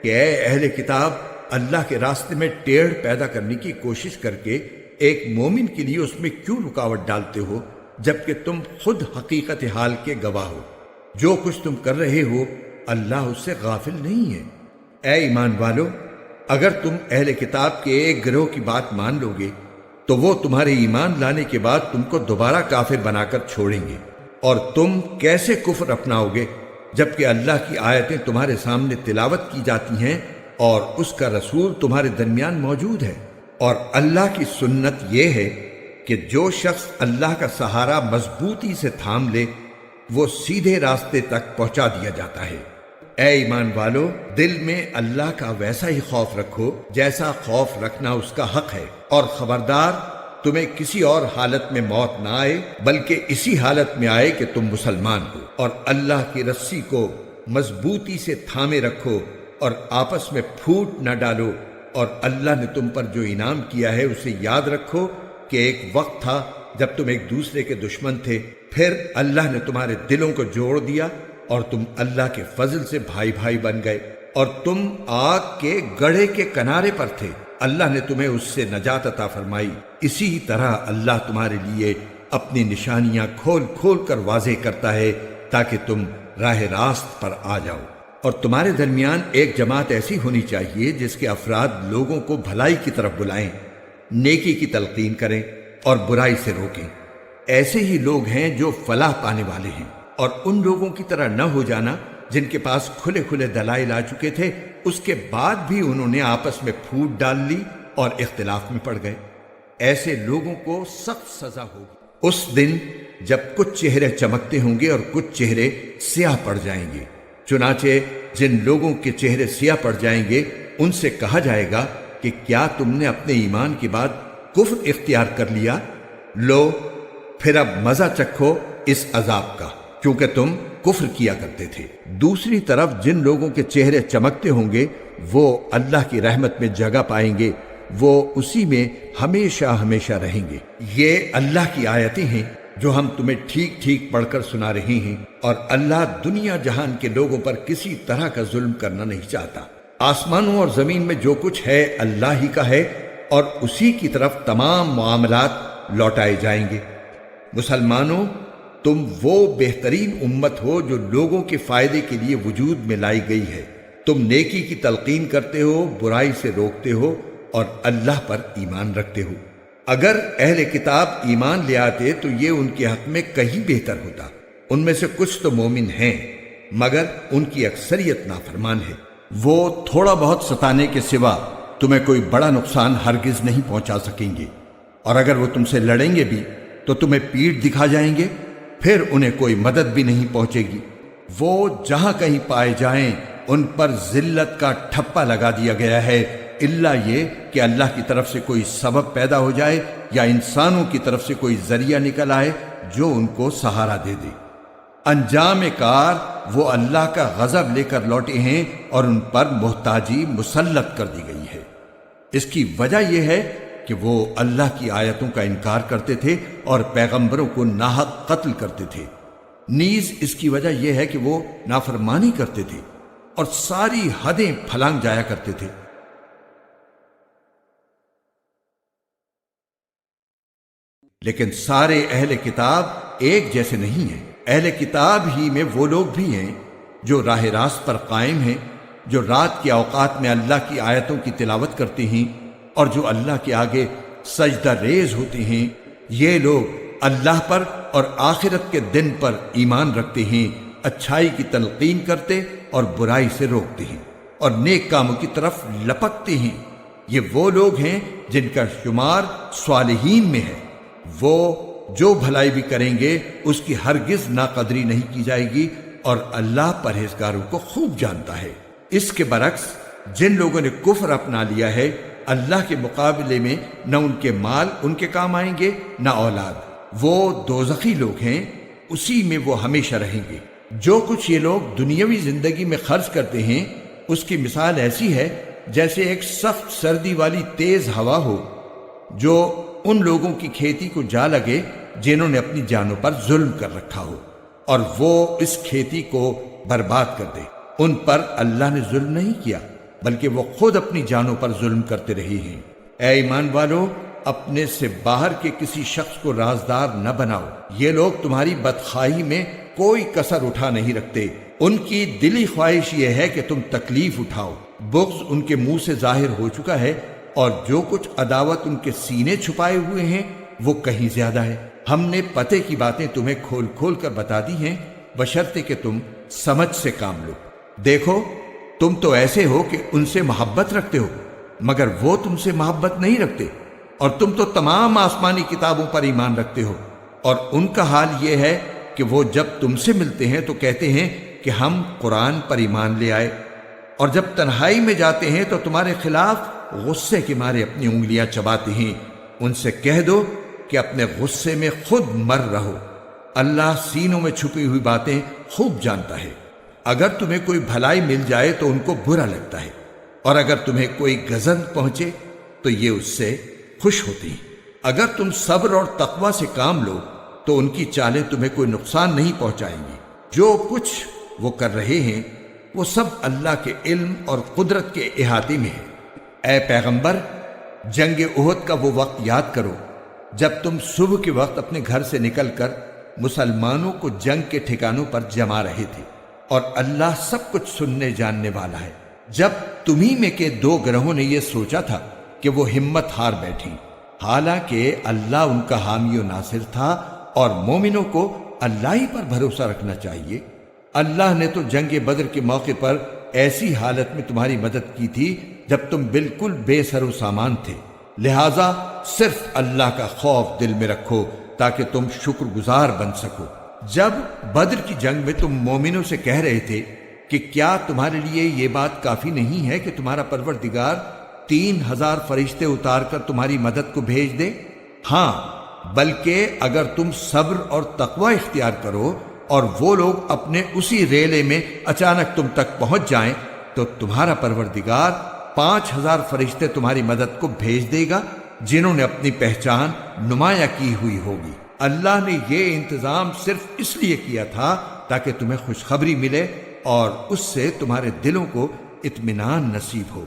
کہ اے اہل کتاب، اللہ کے راستے میں ٹیڑھ پیدا کرنے کی کوشش کر کے ایک مومن کے لیے اس میں کیوں رکاوٹ ڈالتے ہو جبکہ تم خود حقیقت حال کے گواہ ہو؟ جو کچھ تم کر رہے ہو اللہ اس سے غافل نہیں ہے۔ اے ایمان والو، اگر تم اہل کتاب کے ایک گروہ کی بات مان لو گے تو وہ تمہارے ایمان لانے کے بعد تم کو دوبارہ کافر بنا کر چھوڑیں گے، اور تم کیسے کفر اپناؤ گے جبکہ اللہ کی آیتیں تمہارے سامنے تلاوت کی جاتی ہیں اور اس کا رسول تمہارے درمیان موجود ہے۔ اور اللہ کی سنت یہ ہے کہ جو شخص اللہ کا سہارا مضبوطی سے تھام لے وہ سیدھے راستے تک پہنچا دیا جاتا ہے۔ اے ایمان والو، دل میں اللہ کا ویسا ہی خوف رکھو جیسا خوف رکھنا اس کا حق ہے، اور خبردار تمہیں کسی اور حالت میں موت نہ آئے بلکہ اسی حالت میں آئے کہ تم مسلمان ہو، اور اللہ کی رسی کو مضبوطی سے تھامے رکھو اور آپس میں پھوٹ نہ ڈالو، اور اللہ نے تم پر جو انعام کیا ہے اسے یاد رکھو کہ ایک وقت تھا جب تم ایک دوسرے کے دشمن تھے، پھر اللہ نے تمہارے دلوں کو جوڑ دیا اور تم اللہ کے فضل سے بھائی بھائی بن گئے، اور تم آگ کے گڑھے کے کنارے پر تھے، اللہ نے تمہیں اس سے نجات عطا فرمائی۔ اسی طرح اللہ تمہارے لیے اپنی نشانیاں کھول کھول کر واضح کرتا ہے تاکہ تم راہ راست پر آ جاؤ۔ اور تمہارے درمیان ایک جماعت ایسی ہونی چاہیے جس کے افراد لوگوں کو بھلائی کی طرف بلائیں، نیکی کی تلقین کریں اور برائی سے روکیں۔ ایسے ہی لوگ ہیں جو فلاح پانے والے ہیں، اور ان لوگوں کی طرح نہ ہو جانا جن کے پاس کھلے کھلے دلائل آ چکے تھے، اس کے بعد بھی انہوں نے آپس میں پھوٹ ڈال لی اور اختلاف میں پڑ گئے۔ ایسے لوگوں کو سخت سزا ہوگی اس دن جب کچھ چہرے چمکتے ہوں گے اور کچھ چہرے سیاہ پڑ جائیں گے۔ چنانچہ جن لوگوں کے چہرے سیاہ پڑ جائیں گے ان سے کہا جائے گا کہ کیا تم نے اپنے ایمان کے بعد کفر اختیار کر لیا؟ لو پھر اب مزہ چکھو اس عذاب کا، کیونکہ تم کفر کیا کرتے تھے۔ دوسری طرف جن لوگوں کے چہرے چمکتے ہوں گے وہ اللہ کی رحمت میں جگہ پائیں گے، وہ اسی میں ہمیشہ ہمیشہ رہیں گے۔ یہ اللہ کی آیتیں ہیں جو ہم تمہیں ٹھیک ٹھیک پڑھ کر سنا رہے ہیں، اور اللہ دنیا جہان کے لوگوں پر کسی طرح کا ظلم کرنا نہیں چاہتا۔ آسمانوں اور زمین میں جو کچھ ہے اللہ ہی کا ہے، اور اسی کی طرف تمام معاملات لوٹائے جائیں گے۔ مسلمانوں، تم وہ بہترین امت ہو جو لوگوں کے فائدے کے لیے وجود میں لائی گئی ہے۔ تم نیکی کی تلقین کرتے ہو، برائی سے روکتے ہو، اور اللہ پر ایمان رکھتے ہو۔ اگر اہل کتاب ایمان لے آتے تو یہ ان کے حق میں کہیں بہتر ہوتا۔ ان میں سے کچھ تو مومن ہیں، مگر ان کی اکثریت نافرمان ہے۔ وہ تھوڑا بہت ستانے کے سوا تمہیں کوئی بڑا نقصان ہرگز نہیں پہنچا سکیں گے، اور اگر وہ تم سے لڑیں گے بھی تو تمہیں پیٹھ دکھا جائیں گے، پھر انہیں کوئی مدد بھی نہیں پہنچے گی۔ وہ جہاں کہیں پائے جائیں ان پر ذلت کا ٹھپا لگا دیا گیا ہے، الا یہ کہ اللہ کی طرف سے کوئی سبب پیدا ہو جائے یا انسانوں کی طرف سے کوئی ذریعہ نکل آئے جو ان کو سہارا دے دے۔ انجام کار وہ اللہ کا غضب لے کر لوٹے ہیں اور ان پر محتاجی مسلط کر دی گئی ہے۔ اس کی وجہ یہ ہے کہ وہ اللہ کی آیتوں کا انکار کرتے تھے اور پیغمبروں کو ناحق قتل کرتے تھے۔ نیز اس کی وجہ یہ ہے کہ وہ نافرمانی کرتے تھے اور ساری حدیں پھلانگ جایا کرتے تھے۔ لیکن سارے اہل کتاب ایک جیسے نہیں ہیں۔ اہل کتاب ہی میں وہ لوگ بھی ہیں جو راہ راست پر قائم ہیں، جو رات کے اوقات میں اللہ کی آیتوں کی تلاوت کرتے ہیں اور جو اللہ کے آگے سجدہ ریز ہوتے ہیں۔ یہ لوگ اللہ پر اور آخرت کے دن پر ایمان رکھتے ہیں، اچھائی کی تلقین کرتے اور برائی سے روکتے ہیں، اور نیک کاموں کی طرف لپکتے ہیں۔ یہ وہ لوگ ہیں جن کا شمار صالحین میں ہے۔ وہ جو بھلائی بھی کریں گے اس کی ہرگز ناقدری نہیں کی جائے گی، اور اللہ پرہیزگاروں کو خوب جانتا ہے۔ اس کے برعکس جن لوگوں نے کفر اپنا لیا ہے، اللہ کے مقابلے میں نہ ان کے مال ان کے کام آئیں گے نہ اولاد۔ وہ دوزخی لوگ ہیں، اسی میں وہ ہمیشہ رہیں گے۔ جو کچھ یہ لوگ دنیاوی زندگی میں خرچ کرتے ہیں اس کی مثال ایسی ہے جیسے ایک سخت سردی والی تیز ہوا ہو جو ان لوگوں کی کھیتی کو جا لگے جنہوں نے اپنی جانوں پر ظلم کر رکھا ہو، اور وہ اس کھیتی کو برباد کر دے۔ ان پر اللہ نے ظلم نہیں کیا، بلکہ وہ خود اپنی جانوں پر ظلم کرتے رہے ہیں۔ اے ایمان والو، اپنے سے باہر کے کسی شخص کو رازدار نہ بناؤ۔ یہ لوگ تمہاری بدخواہی میں کوئی کسر اٹھا نہیں رکھتے۔ ان کی دلی خواہش یہ ہے کہ تم تکلیف اٹھاؤ۔ بغض ان کے منہ سے ظاہر ہو چکا ہے، اور جو کچھ عداوت ان کے سینے چھپائے ہوئے ہیں وہ کہیں زیادہ ہے۔ ہم نے پتے کی باتیں تمہیں کھول کھول کر بتا دی ہیں، بشرطے کہ تم سمجھ سے کام لو۔ دیکھو، تم تو ایسے ہو کہ ان سے محبت رکھتے ہو، مگر وہ تم سے محبت نہیں رکھتے، اور تم تو تمام آسمانی کتابوں پر ایمان رکھتے ہو، اور ان کا حال یہ ہے کہ وہ جب تم سے ملتے ہیں تو کہتے ہیں کہ ہم قرآن پر ایمان لے آئے، اور جب تنہائی میں جاتے ہیں تو تمہارے خلاف غصے کے مارے اپنی انگلیاں چباتے ہیں۔ ان سے کہہ دو کہ اپنے غصے میں خود مر رہو، اللہ سینوں میں چھپی ہوئی باتیں خوب جانتا ہے۔ اگر تمہیں کوئی بھلائی مل جائے تو ان کو برا لگتا ہے، اور اگر تمہیں کوئی گزن پہنچے تو یہ اس سے خوش ہوتی ہیں۔ اگر تم صبر اور تقوی سے کام لو تو ان کی چالیں تمہیں کوئی نقصان نہیں پہنچائیں گی۔ جو کچھ وہ کر رہے ہیں وہ سب اللہ کے علم اور قدرت کے احاطے میں ہے۔ اے پیغمبر، جنگ احد کا وہ وقت یاد کرو جب تم صبح کے وقت اپنے گھر سے نکل کر مسلمانوں کو جنگ کے ٹھکانوں پر جما رہے تھے، اور اللہ سب کچھ سننے جاننے والا ہے۔ جب تمہیں میں کے دو گروہوں نے یہ سوچا تھا کہ وہ ہمت ہار بیٹھیں، حالانکہ اللہ ان کا حامی و ناصر تھا، اور مومنوں کو اللہ ہی پر بھروسہ رکھنا چاہیے۔ اللہ نے تو جنگ بدر کے موقع پر ایسی حالت میں تمہاری مدد کی تھی جب تم بالکل بے سر و سامان تھے، لہٰذا صرف اللہ کا خوف دل میں رکھو تاکہ تم شکر گزار بن سکو۔ جب بدر کی جنگ میں تم مومنوں سے کہہ رہے تھے کہ کیا تمہارے لیے یہ بات کافی نہیں ہے کہ تمہارا پروردگار 3000 فرشتے اتار کر تمہاری مدد کو بھیج دے؟ ہاں، بلکہ اگر تم صبر اور تقوی اختیار کرو اور وہ لوگ اپنے اسی ریلے میں اچانک تم تک پہنچ جائیں تو تمہارا پروردگار 5000 فرشتے تمہاری مدد کو بھیج دے گا جنہوں نے اپنی پہچان نمایاں کی ہوئی ہوگی۔ اللہ نے یہ انتظام صرف اس لیے کیا تھا تاکہ تمہیں خوشخبری ملے اور اس سے تمہارے دلوں کو اطمینان نصیب ہو،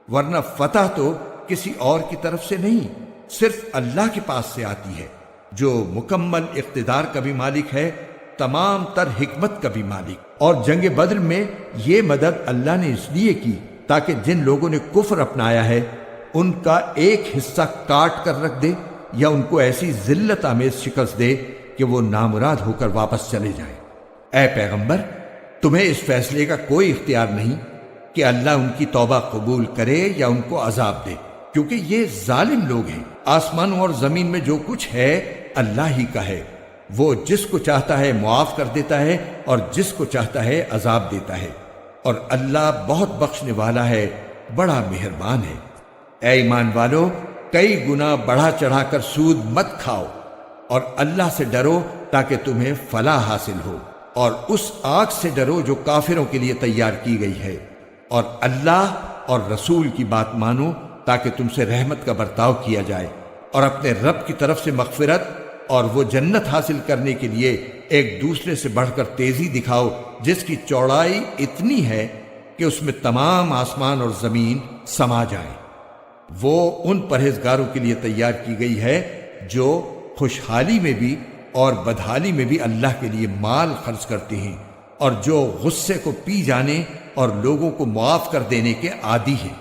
ورنہ فتح تو کسی اور کی طرف سے نہیں، صرف اللہ کے پاس سے آتی ہے، جو مکمل اقتدار کا بھی مالک ہے، تمام تر حکمت کا بھی مالک۔ اور جنگ بدر میں یہ مدد اللہ نے اس لیے کی تاکہ جن لوگوں نے کفر اپنایا ہے ان کا ایک حصہ کاٹ کر رکھ دے یا ان کو ایسی ذلت آمیز شکست دے کہ وہ نامراد ہو کر واپس چلے جائیں۔ اے پیغمبر، تمہیں اس فیصلے کا کوئی اختیار نہیں کہ اللہ ان کی توبہ قبول کرے یا ان کو عذاب دے، کیونکہ یہ ظالم لوگ ہیں۔ آسمانوں اور زمین میں جو کچھ ہے اللہ ہی کا ہے، وہ جس کو چاہتا ہے معاف کر دیتا ہے اور جس کو چاہتا ہے عذاب دیتا ہے، اور اللہ بہت بخشنے والا ہے، بڑا مہربان ہے۔ اے ایمان والو، کئی گنا بڑھا چڑھا کر سود مت کھاؤ اور اللہ سے ڈرو تاکہ تمہیں فلاح حاصل ہو، اور اس آگ سے ڈرو جو کافروں کے لیے تیار کی گئی ہے، اور اللہ اور رسول کی بات مانو تاکہ تم سے رحمت کا برتاؤ کیا جائے، اور اپنے رب کی طرف سے مغفرت اور وہ جنت حاصل کرنے کے لیے ایک دوسرے سے بڑھ کر تیزی دکھاؤ جس کی چوڑائی اتنی ہے کہ اس میں تمام آسمان اور زمین سما جائیں۔ وہ ان پرہیزگاروں کے لیے تیار کی گئی ہے جو خوشحالی میں بھی اور بدحالی میں بھی اللہ کے لیے مال خرچ کرتے ہیں، اور جو غصے کو پی جانے اور لوگوں کو معاف کر دینے کے عادی ہیں۔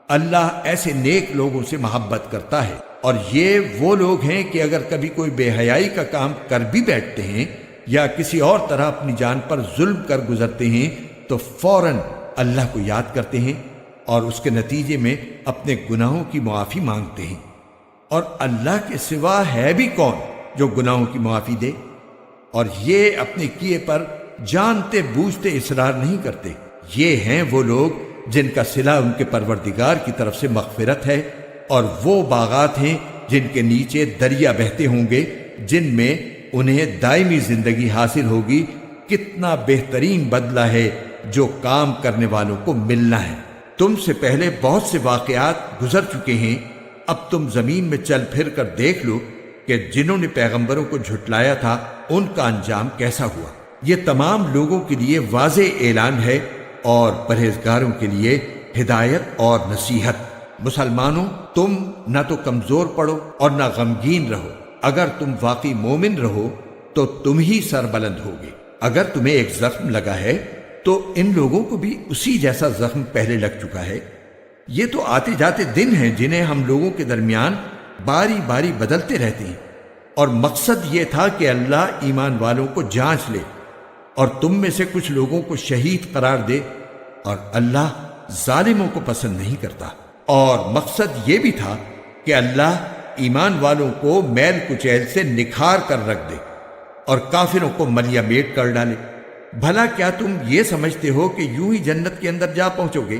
اللہ ایسے نیک لوگوں سے محبت کرتا ہے، اور یہ وہ لوگ ہیں کہ اگر کبھی کوئی بے حیائی کا کام کر بھی بیٹھتے ہیں یا کسی اور طرح اپنی جان پر ظلم کر گزرتے ہیں تو فوراً اللہ کو یاد کرتے ہیں اور اس کے نتیجے میں اپنے گناہوں کی معافی مانگتے ہیں، اور اللہ کے سوا ہے بھی کون جو گناہوں کی معافی دے؟ اور یہ اپنے کیے پر جانتے بوجھتے اصرار نہیں کرتے۔ یہ ہیں وہ لوگ جن کا صلہ ان کے پروردگار کی طرف سے مغفرت ہے، اور وہ باغات ہیں جن کے نیچے دریا بہتے ہوں گے، جن میں انہیں دائمی زندگی حاصل ہوگی۔ کتنا بہترین بدلہ ہے جو کام کرنے والوں کو ملنا ہے۔ تم سے پہلے بہت سے واقعات گزر چکے ہیں، اب تم زمین میں چل پھر کر دیکھ لو کہ جنہوں نے پیغمبروں کو جھٹلایا تھا ان کا انجام کیسا ہوا۔ یہ تمام لوگوں کے لیے واضح اعلان ہے اور پرہیزگاروں کے لیے ہدایت اور نصیحت۔ مسلمانوں، تم نہ تو کمزور پڑو اور نہ غمگین رہو۔ اگر تم واقعی مومن رہو تو تم ہی سربلند ہوگے۔ اگر تمہیں ایک زخم لگا ہے تو ان لوگوں کو بھی اسی جیسا زخم پہلے لگ چکا ہے۔ یہ تو آتے جاتے دن ہیں جنہیں ہم لوگوں کے درمیان باری باری بدلتے رہتے ہیں، اور مقصد یہ تھا کہ اللہ ایمان والوں کو جانچ لے اور تم میں سے کچھ لوگوں کو شہید قرار دے، اور اللہ ظالموں کو پسند نہیں کرتا۔ اور مقصد یہ بھی تھا کہ اللہ ایمان والوں کو میل کچیل سے نکھار کر رکھ دے اور کافروں کو ملیا میٹ کر ڈالے۔ بھلا کیا تم یہ سمجھتے ہو کہ یوں ہی جنت کے اندر جا پہنچو گے؟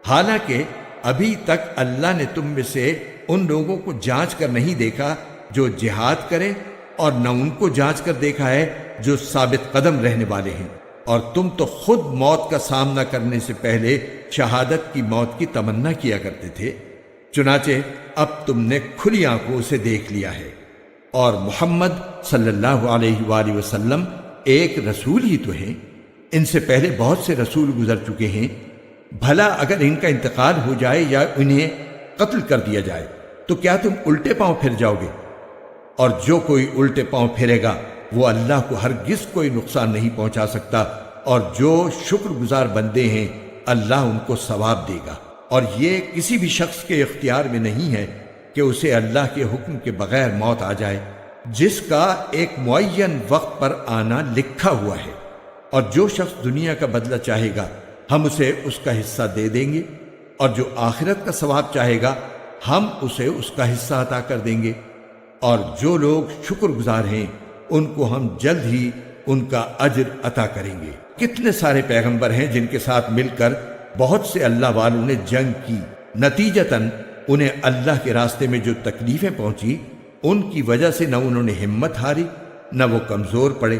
حالانکہ ابھی تک اللہ نے تم میں سے ان لوگوں کو جانچ کر نہیں دیکھا جو جہاد کریں، اور نہ ان کو جانچ کر دیکھا ہے جو ثابت قدم رہنے والے ہیں، اور تم تو خود موت کا سامنا کرنے سے پہلے شہادت کی موت کی تمنا کیا کرتے تھے۔ چنانچہ اب تم نے کھلی آنکھوں سے دیکھ لیا ہے، اور محمد صلی اللہ علیہ وآلہ وسلم ایک رسول ہی تو ہیں، ان سے پہلے بہت سے رسول گزر چکے ہیں۔ بھلا اگر ان کا انتقال ہو جائے یا انہیں قتل کر دیا جائے تو کیا تم الٹے پاؤں پھر جاؤ گے؟ اور جو کوئی الٹے پاؤں پھرے گا وہ اللہ کو ہرگز کوئی نقصان نہیں پہنچا سکتا، اور جو شکر گزار بندے ہیں اللہ ان کو ثواب دے گا۔ اور یہ کسی بھی شخص کے اختیار میں نہیں ہے کہ اسے اللہ کے حکم کے بغیر موت آ جائے، جس کا ایک معین وقت پر آنا لکھا ہوا ہے۔ اور جو شخص دنیا کا بدلہ چاہے گا ہم اسے اس کا حصہ دے دیں گے، اور جو آخرت کا ثواب چاہے گا ہم اسے اس کا حصہ عطا کر دیں گے۔ اور جو لوگ شکر گزار ہیں ان کو ہم جلد ہی ان کا اجر عطا کریں گے۔ کتنے سارے پیغمبر ہیں جن کے ساتھ مل کر بہت سے اللہ والوں نے جنگ کی، نتیجتاً انہیں اللہ کے راستے میں جو تکلیفیں پہنچی ان کی وجہ سے نہ انہوں نے ہمت ہاری، نہ وہ کمزور پڑے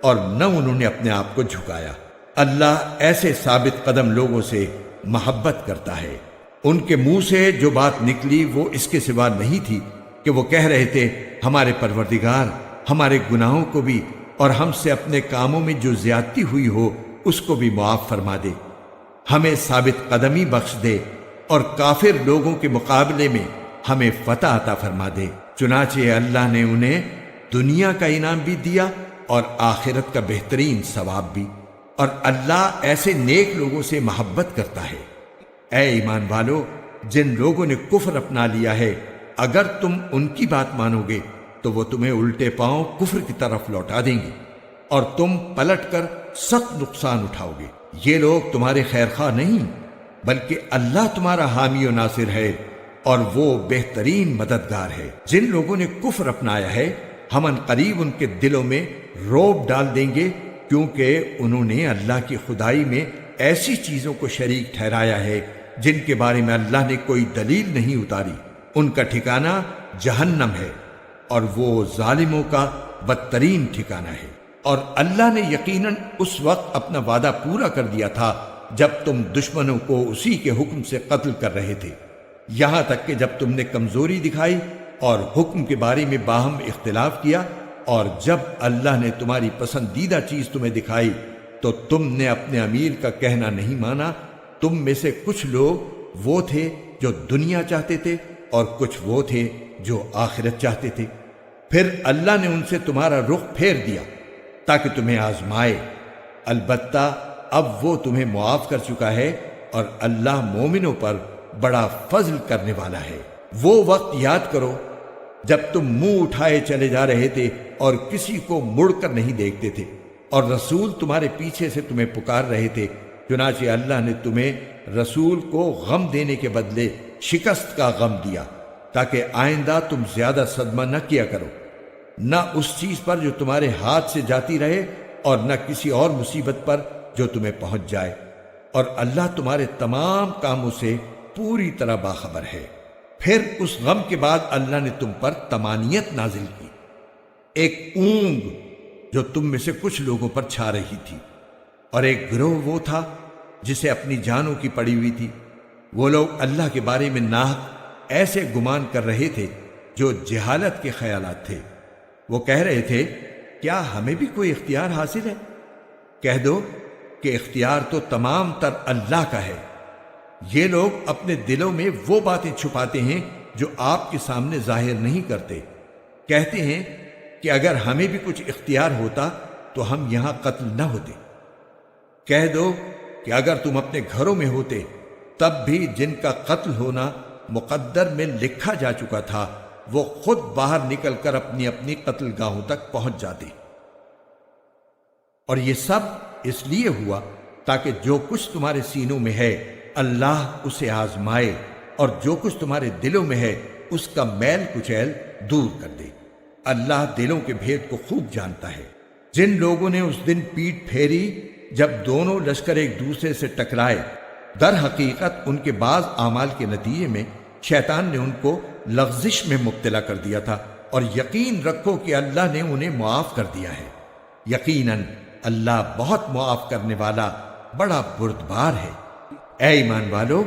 اور نہ انہوں نے اپنے آپ کو جھکایا۔ اللہ ایسے ثابت قدم لوگوں سے محبت کرتا ہے۔ ان کے منہ سے جو بات نکلی وہ اس کے سوا نہیں تھی کہ وہ کہہ رہے تھے، ہمارے پروردگار ہمارے گناہوں کو بھی اور ہم سے اپنے کاموں میں جو زیادتی ہوئی ہو اس کو بھی معاف فرما دے، ہمیں ثابت قدمی بخش دے اور کافر لوگوں کے مقابلے میں ہمیں فتح عطا فرما دے۔ چنانچہ اللہ نے انہیں دنیا کا انعام بھی دیا اور آخرت کا بہترین ثواب بھی، اور اللہ ایسے نیک لوگوں سے محبت کرتا ہے۔ اے ایمان والو، جن لوگوں نے کفر اپنا لیا ہے اگر تم ان کی بات مانو گے تو وہ تمہیں الٹے پاؤں کفر کی طرف لوٹا دیں گے اور تم پلٹ کر سخت نقصان اٹھاؤ گے۔ یہ لوگ تمہارے خیر خواہ نہیں بلکہ اللہ تمہارا حامی و ناصر ہے اور وہ بہترین مددگار ہے۔ جن لوگوں نے کفر اپنایا ہے ہم ان قریب ان کے دلوں میں رعب ڈال دیں گے، کیونکہ انہوں نے اللہ کی خدائی میں ایسی چیزوں کو شریک ٹھہرایا ہے جن کے بارے میں اللہ نے کوئی دلیل نہیں اتاری۔ ان کا ٹھکانہ جہنم ہے اور وہ ظالموں کا بدترین ٹھکانہ ہے۔ اور اللہ نے یقیناً اس وقت اپنا وعدہ پورا کر دیا تھا جب تم دشمنوں کو اسی کے حکم سے قتل کر رہے تھے، یہاں تک کہ جب تم نے کمزوری دکھائی اور حکم کے بارے میں باہم اختلاف کیا، اور جب اللہ نے تمہاری پسندیدہ چیز تمہیں دکھائی تو تم نے اپنے امیر کا کہنا نہیں مانا۔ تم میں سے کچھ لوگ وہ تھے جو دنیا چاہتے تھے اور کچھ وہ تھے جو آخرت چاہتے تھے۔ پھر اللہ نے ان سے تمہارا رخ پھیر دیا تاکہ تمہیں آزمائے، البتہ اب وہ تمہیں معاف کر چکا ہے اور اللہ مومنوں پر بڑا فضل کرنے والا ہے۔ وہ وقت یاد کرو جب تم منہ اٹھائے چلے جا رہے تھے اور کسی کو مڑ کر نہیں دیکھتے تھے، اور رسول تمہارے پیچھے سے تمہیں پکار رہے تھے، چنانچہ اللہ نے تمہیں رسول کو غم دینے کے بدلے شکست کا غم دیا تاکہ آئندہ تم زیادہ صدمہ نہ کیا کرو، نہ اس چیز پر جو تمہارے ہاتھ سے جاتی رہے اور نہ کسی اور مصیبت پر جو تمہیں پہنچ جائے، اور اللہ تمہارے تمام کاموں سے پوری طرح باخبر ہے۔ پھر اس غم کے بعد اللہ نے تم پر طمانینت نازل کی، ایک اونگ جو تم میں سے کچھ لوگوں پر چھا رہی تھی، اور ایک گروہ وہ تھا جسے اپنی جانوں کی پڑی ہوئی تھی۔ وہ لوگ اللہ کے بارے میں ناحق ایسے گمان کر رہے تھے جو جہالت کے خیالات تھے۔ وہ کہہ رہے تھے، کیا ہمیں بھی کوئی اختیار حاصل ہے؟ کہہ دو کہ اختیار تو تمام تر اللہ کا ہے۔ یہ لوگ اپنے دلوں میں وہ باتیں چھپاتے ہیں جو آپ کے سامنے ظاہر نہیں کرتے۔ کہتے ہیں کہ اگر ہمیں بھی کچھ اختیار ہوتا تو ہم یہاں قتل نہ ہوتے۔ کہہ دو کہ اگر تم اپنے گھروں میں ہوتے تب بھی جن کا قتل ہونا مقدر میں لکھا جا چکا تھا وہ خود باہر نکل کر اپنی اپنی قتل گاہوں تک پہنچ جاتے۔ اور یہ سب اس لیے ہوا تاکہ جو کچھ تمہارے سینوں میں ہے اللہ اسے آزمائے، اور جو کچھ تمہارے دلوں میں ہے اس کا میل کچیل دور کر دے۔ اللہ دلوں کے بھید کو خوب جانتا ہے۔ جن لوگوں نے اس دن پیٹھ پھیری جب دونوں لشکر ایک دوسرے سے ٹکرائے، در حقیقت ان کے بعض اعمال کے نتیجے میں شیطان نے ان کو لغزش میں مبتلا کر دیا تھا، اور یقین رکھو کہ اللہ نے انہیں معاف کر دیا ہے۔ یقیناً اللہ بہت معاف کرنے والا بڑا بردبار ہے۔ اے ایمان والو،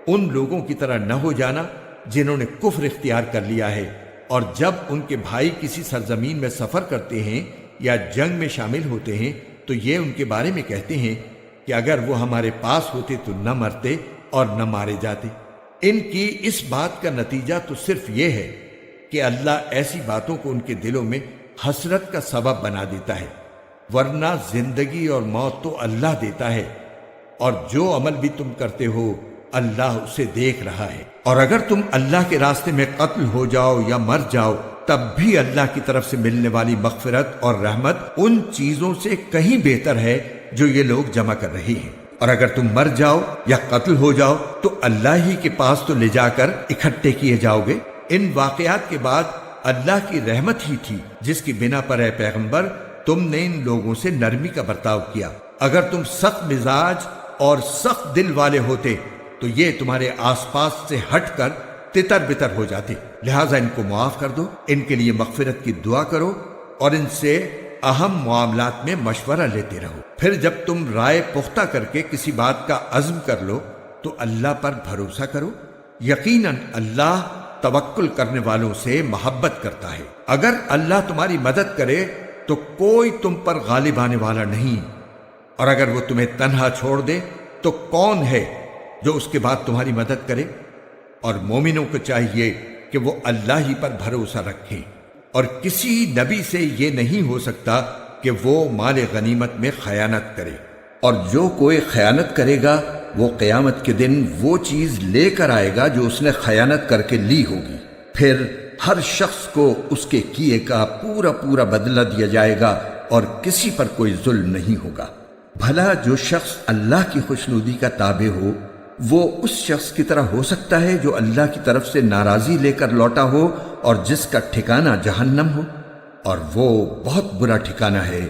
ان لوگوں کی طرح نہ ہو جانا جنہوں نے کفر اختیار کر لیا ہے، اور جب ان کے بھائی کسی سرزمین میں سفر کرتے ہیں یا جنگ میں شامل ہوتے ہیں تو یہ ان کے بارے میں کہتے ہیں کہ اگر وہ ہمارے پاس ہوتے تو نہ مرتے اور نہ مارے جاتے۔ ان کی اس بات کا نتیجہ تو صرف یہ ہے کہ اللہ ایسی باتوں کو ان کے دلوں میں حسرت کا سبب بنا دیتا ہے، ورنہ زندگی اور موت تو اللہ دیتا ہے، اور جو عمل بھی تم کرتے ہو اللہ اسے دیکھ رہا ہے۔ اور اگر تم اللہ کے راستے میں قتل ہو جاؤ یا مر جاؤ تب بھی اللہ کی طرف سے ملنے والی مغفرت اور رحمت ان چیزوں سے کہیں بہتر ہے جو یہ لوگ جمع کر رہی ہیں۔ اور اگر تم مر جاؤ یا قتل ہو جاؤ تو اللہ ہی کے پاس تو لے جا کر اکٹھے کیے جاؤ گے۔ ان واقعات کے بعد اللہ کی رحمت ہی تھی جس کی بنا پر اے پیغمبر تم نے ان لوگوں سے نرمی کا برتاؤ کیا۔ اگر تم سخت مزاج اور سخت دل والے ہوتے تو یہ تمہارے آس پاس سے ہٹ کر تتر بتر ہو جاتے، لہٰذا ان کو معاف کر دو، ان کے لیے مغفرت کی دعا کرو اور ان سے اہم معاملات میں مشورہ لیتے رہو۔ پھر جب تم رائے پختہ کر کے کسی بات کا عزم کر لو تو اللہ پر بھروسہ کرو، یقیناً اللہ توکل کرنے والوں سے محبت کرتا ہے۔ اگر اللہ تمہاری مدد کرے تو کوئی تم پر غالب آنے والا نہیں، اور اگر وہ تمہیں تنہا چھوڑ دے تو کون ہے جو اس کے بعد تمہاری مدد کرے؟ اور مومنوں کو چاہیے کہ وہ اللہ ہی پر بھروسہ رکھیں، اور کسی نبی سے یہ نہیں ہو سکتا کہ وہ مال غنیمت میں خیانت کرے، اور جو کوئی خیانت کرے گا وہ قیامت کے دن وہ چیز لے کر آئے گا جو اس نے خیانت کر کے لی ہوگی، پھر ہر شخص کو اس کے کیے کا پورا پورا بدلہ دیا جائے گا اور کسی پر کوئی ظلم نہیں ہوگا۔ بھلا جو شخص اللہ کی خوشنودی کا تابع ہو وہ اس شخص کی طرح ہو سکتا ہے جو اللہ کی طرف سے ناراضی لے کر لوٹا ہو اور جس کا ٹھکانہ جہنم ہو، اور وہ بہت برا ٹھکانہ ہے۔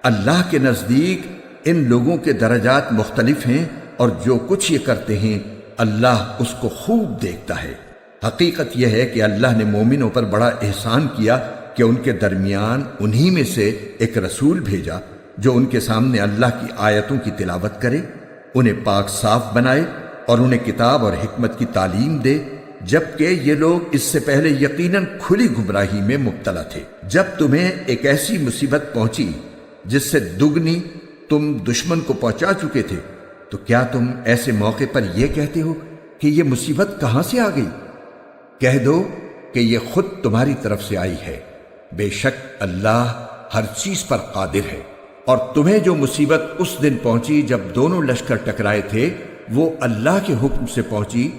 اللہ کے نزدیک ان لوگوں کے درجات مختلف ہیں، اور جو کچھ یہ کرتے ہیں اللہ اس کو خوب دیکھتا ہے۔ حقیقت یہ ہے کہ اللہ نے مومنوں پر بڑا احسان کیا کہ ان کے درمیان انہی میں سے ایک رسول بھیجا جو ان کے سامنے اللہ کی آیتوں کی تلاوت کرے، انہیں پاک صاف بنائے اور انہیں کتاب اور حکمت کی تعلیم دے، جبکہ یہ لوگ اس سے پہلے یقیناً کھلی گمراہی میں مبتلا تھے۔ جب تمہیں ایک ایسی مصیبت پہنچی جس سے دگنی تم دشمن کو پہنچا چکے تھے تو کیا تم ایسے موقع پر یہ کہتے ہو کہ یہ مصیبت کہاں سے آ گئی؟ کہہ دو کہ یہ خود تمہاری طرف سے آئی ہے، بے شک اللہ ہر چیز پر قادر ہے۔ اور تمہیں جو مصیبت اس دن پہنچی جب دونوں لشکر ٹکرائے تھے وہ اللہ کے حکم سے پہنچی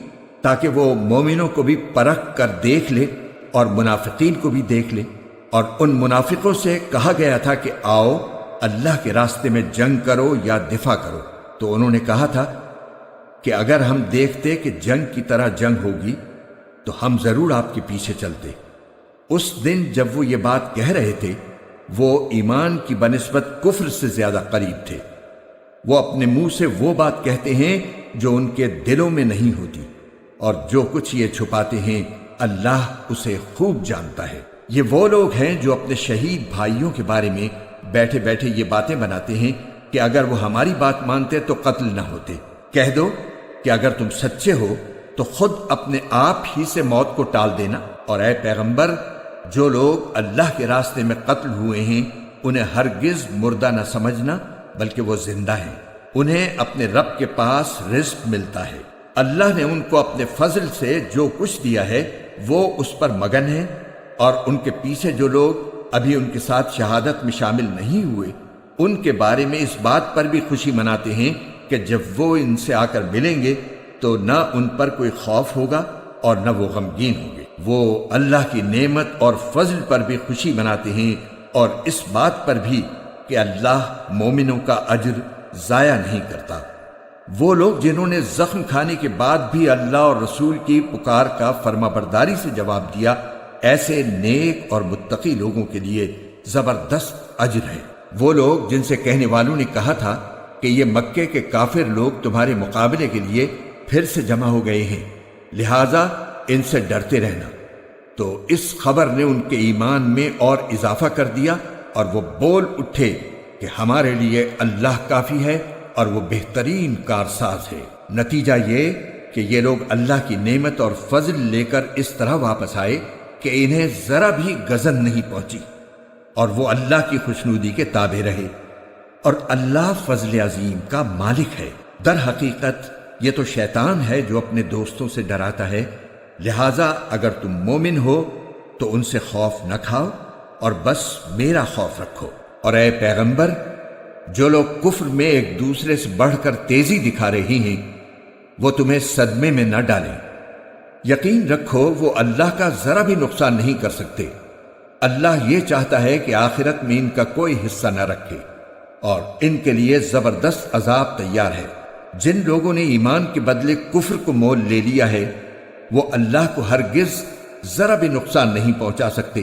تاکہ وہ مومنوں کو بھی پرکھ کر دیکھ لے اور منافقین کو بھی دیکھ لے، اور ان منافقوں سے کہا گیا تھا کہ آؤ اللہ کے راستے میں جنگ کرو یا دفاع کرو، تو انہوں نے کہا تھا کہ اگر ہم دیکھتے کہ جنگ کی طرح جنگ ہوگی تو ہم ضرور آپ کے پیچھے چلتے۔ اس دن جب وہ یہ بات کہہ رہے تھے وہ ایمان کی بنسبت کفر سے زیادہ قریب تھے۔ وہ اپنے منہ سے وہ بات کہتے ہیں جو ان کے دلوں میں نہیں ہوتی، اور جو کچھ یہ چھپاتے ہیں اللہ اسے خوب جانتا ہے۔ یہ وہ لوگ ہیں جو اپنے شہید بھائیوں کے بارے میں بیٹھے بیٹھے یہ باتیں بناتے ہیں کہ اگر وہ ہماری بات مانتے تو قتل نہ ہوتے۔ کہہ دو کہ اگر تم سچے ہو تو خود اپنے آپ ہی سے موت کو ٹال دینا، اور اے پیغمبر جو لوگ اللہ کے راستے میں قتل ہوئے ہیں انہیں ہرگز مردہ نہ سمجھنا بلکہ وہ زندہ ہیں، انہیں اپنے رب کے پاس رزق ملتا ہے۔ اللہ نے ان کو اپنے فضل سے جو کچھ دیا ہے وہ اس پر مگن ہے، اور ان کے پیچھے جو لوگ ابھی ان کے ساتھ شہادت میں شامل نہیں ہوئے ان کے بارے میں اس بات پر بھی خوشی مناتے ہیں کہ جب وہ ان سے آ کر ملیں گے تو نہ ان پر کوئی خوف ہوگا اور نہ وہ غمگین ہوں گے۔ وہ اللہ کی نعمت اور فضل پر بھی خوشی مناتے ہیں، اور اس بات پر بھی کہ اللہ مومنوں کا اجر ضائع نہیں کرتا۔ وہ لوگ جنہوں نے زخم کھانے کے بعد بھی اللہ اور رسول کی پکار کا فرما برداری سے جواب دیا، ایسے نیک اور متقی لوگوں کے لیے زبردست اجر ہے۔ وہ لوگ جن سے کہنے والوں نے کہا تھا کہ یہ مکے کے کافر لوگ تمہارے مقابلے کے لیے پھر سے جمع ہو گئے ہیں، لہٰذا ان سے ڈرتے رہنا، تو اس خبر نے ان کے ایمان میں اور اضافہ کر دیا، اور وہ بول اٹھے کہ ہمارے لیے اللہ کافی ہے اور وہ بہترین کارساز ہے۔ نتیجہ یہ کہ یہ لوگ اللہ کی نعمت اور فضل لے کر اس طرح واپس آئے کہ انہیں ذرا بھی گزن نہیں پہنچی، اور وہ اللہ کی خوشنودی کے تابع رہے، اور اللہ فضل عظیم کا مالک ہے۔ در حقیقت یہ تو شیطان ہے جو اپنے دوستوں سے ڈراتا ہے، لہٰذا اگر تم مومن ہو تو ان سے خوف نہ کھاؤ اور بس میرا خوف رکھو۔ اور اے پیغمبر جو لوگ کفر میں ایک دوسرے سے بڑھ کر تیزی دکھا رہی ہیں وہ تمہیں صدمے میں نہ ڈالیں، یقین رکھو وہ اللہ کا ذرا بھی نقصان نہیں کر سکتے۔ اللہ یہ چاہتا ہے کہ آخرت میں ان کا کوئی حصہ نہ رکھے، اور ان کے لیے زبردست عذاب تیار ہے۔ جن لوگوں نے ایمان کے بدلے کفر کو مول لے لیا ہے وہ اللہ کو ہرگز ذرا بھی نقصان نہیں پہنچا سکتے،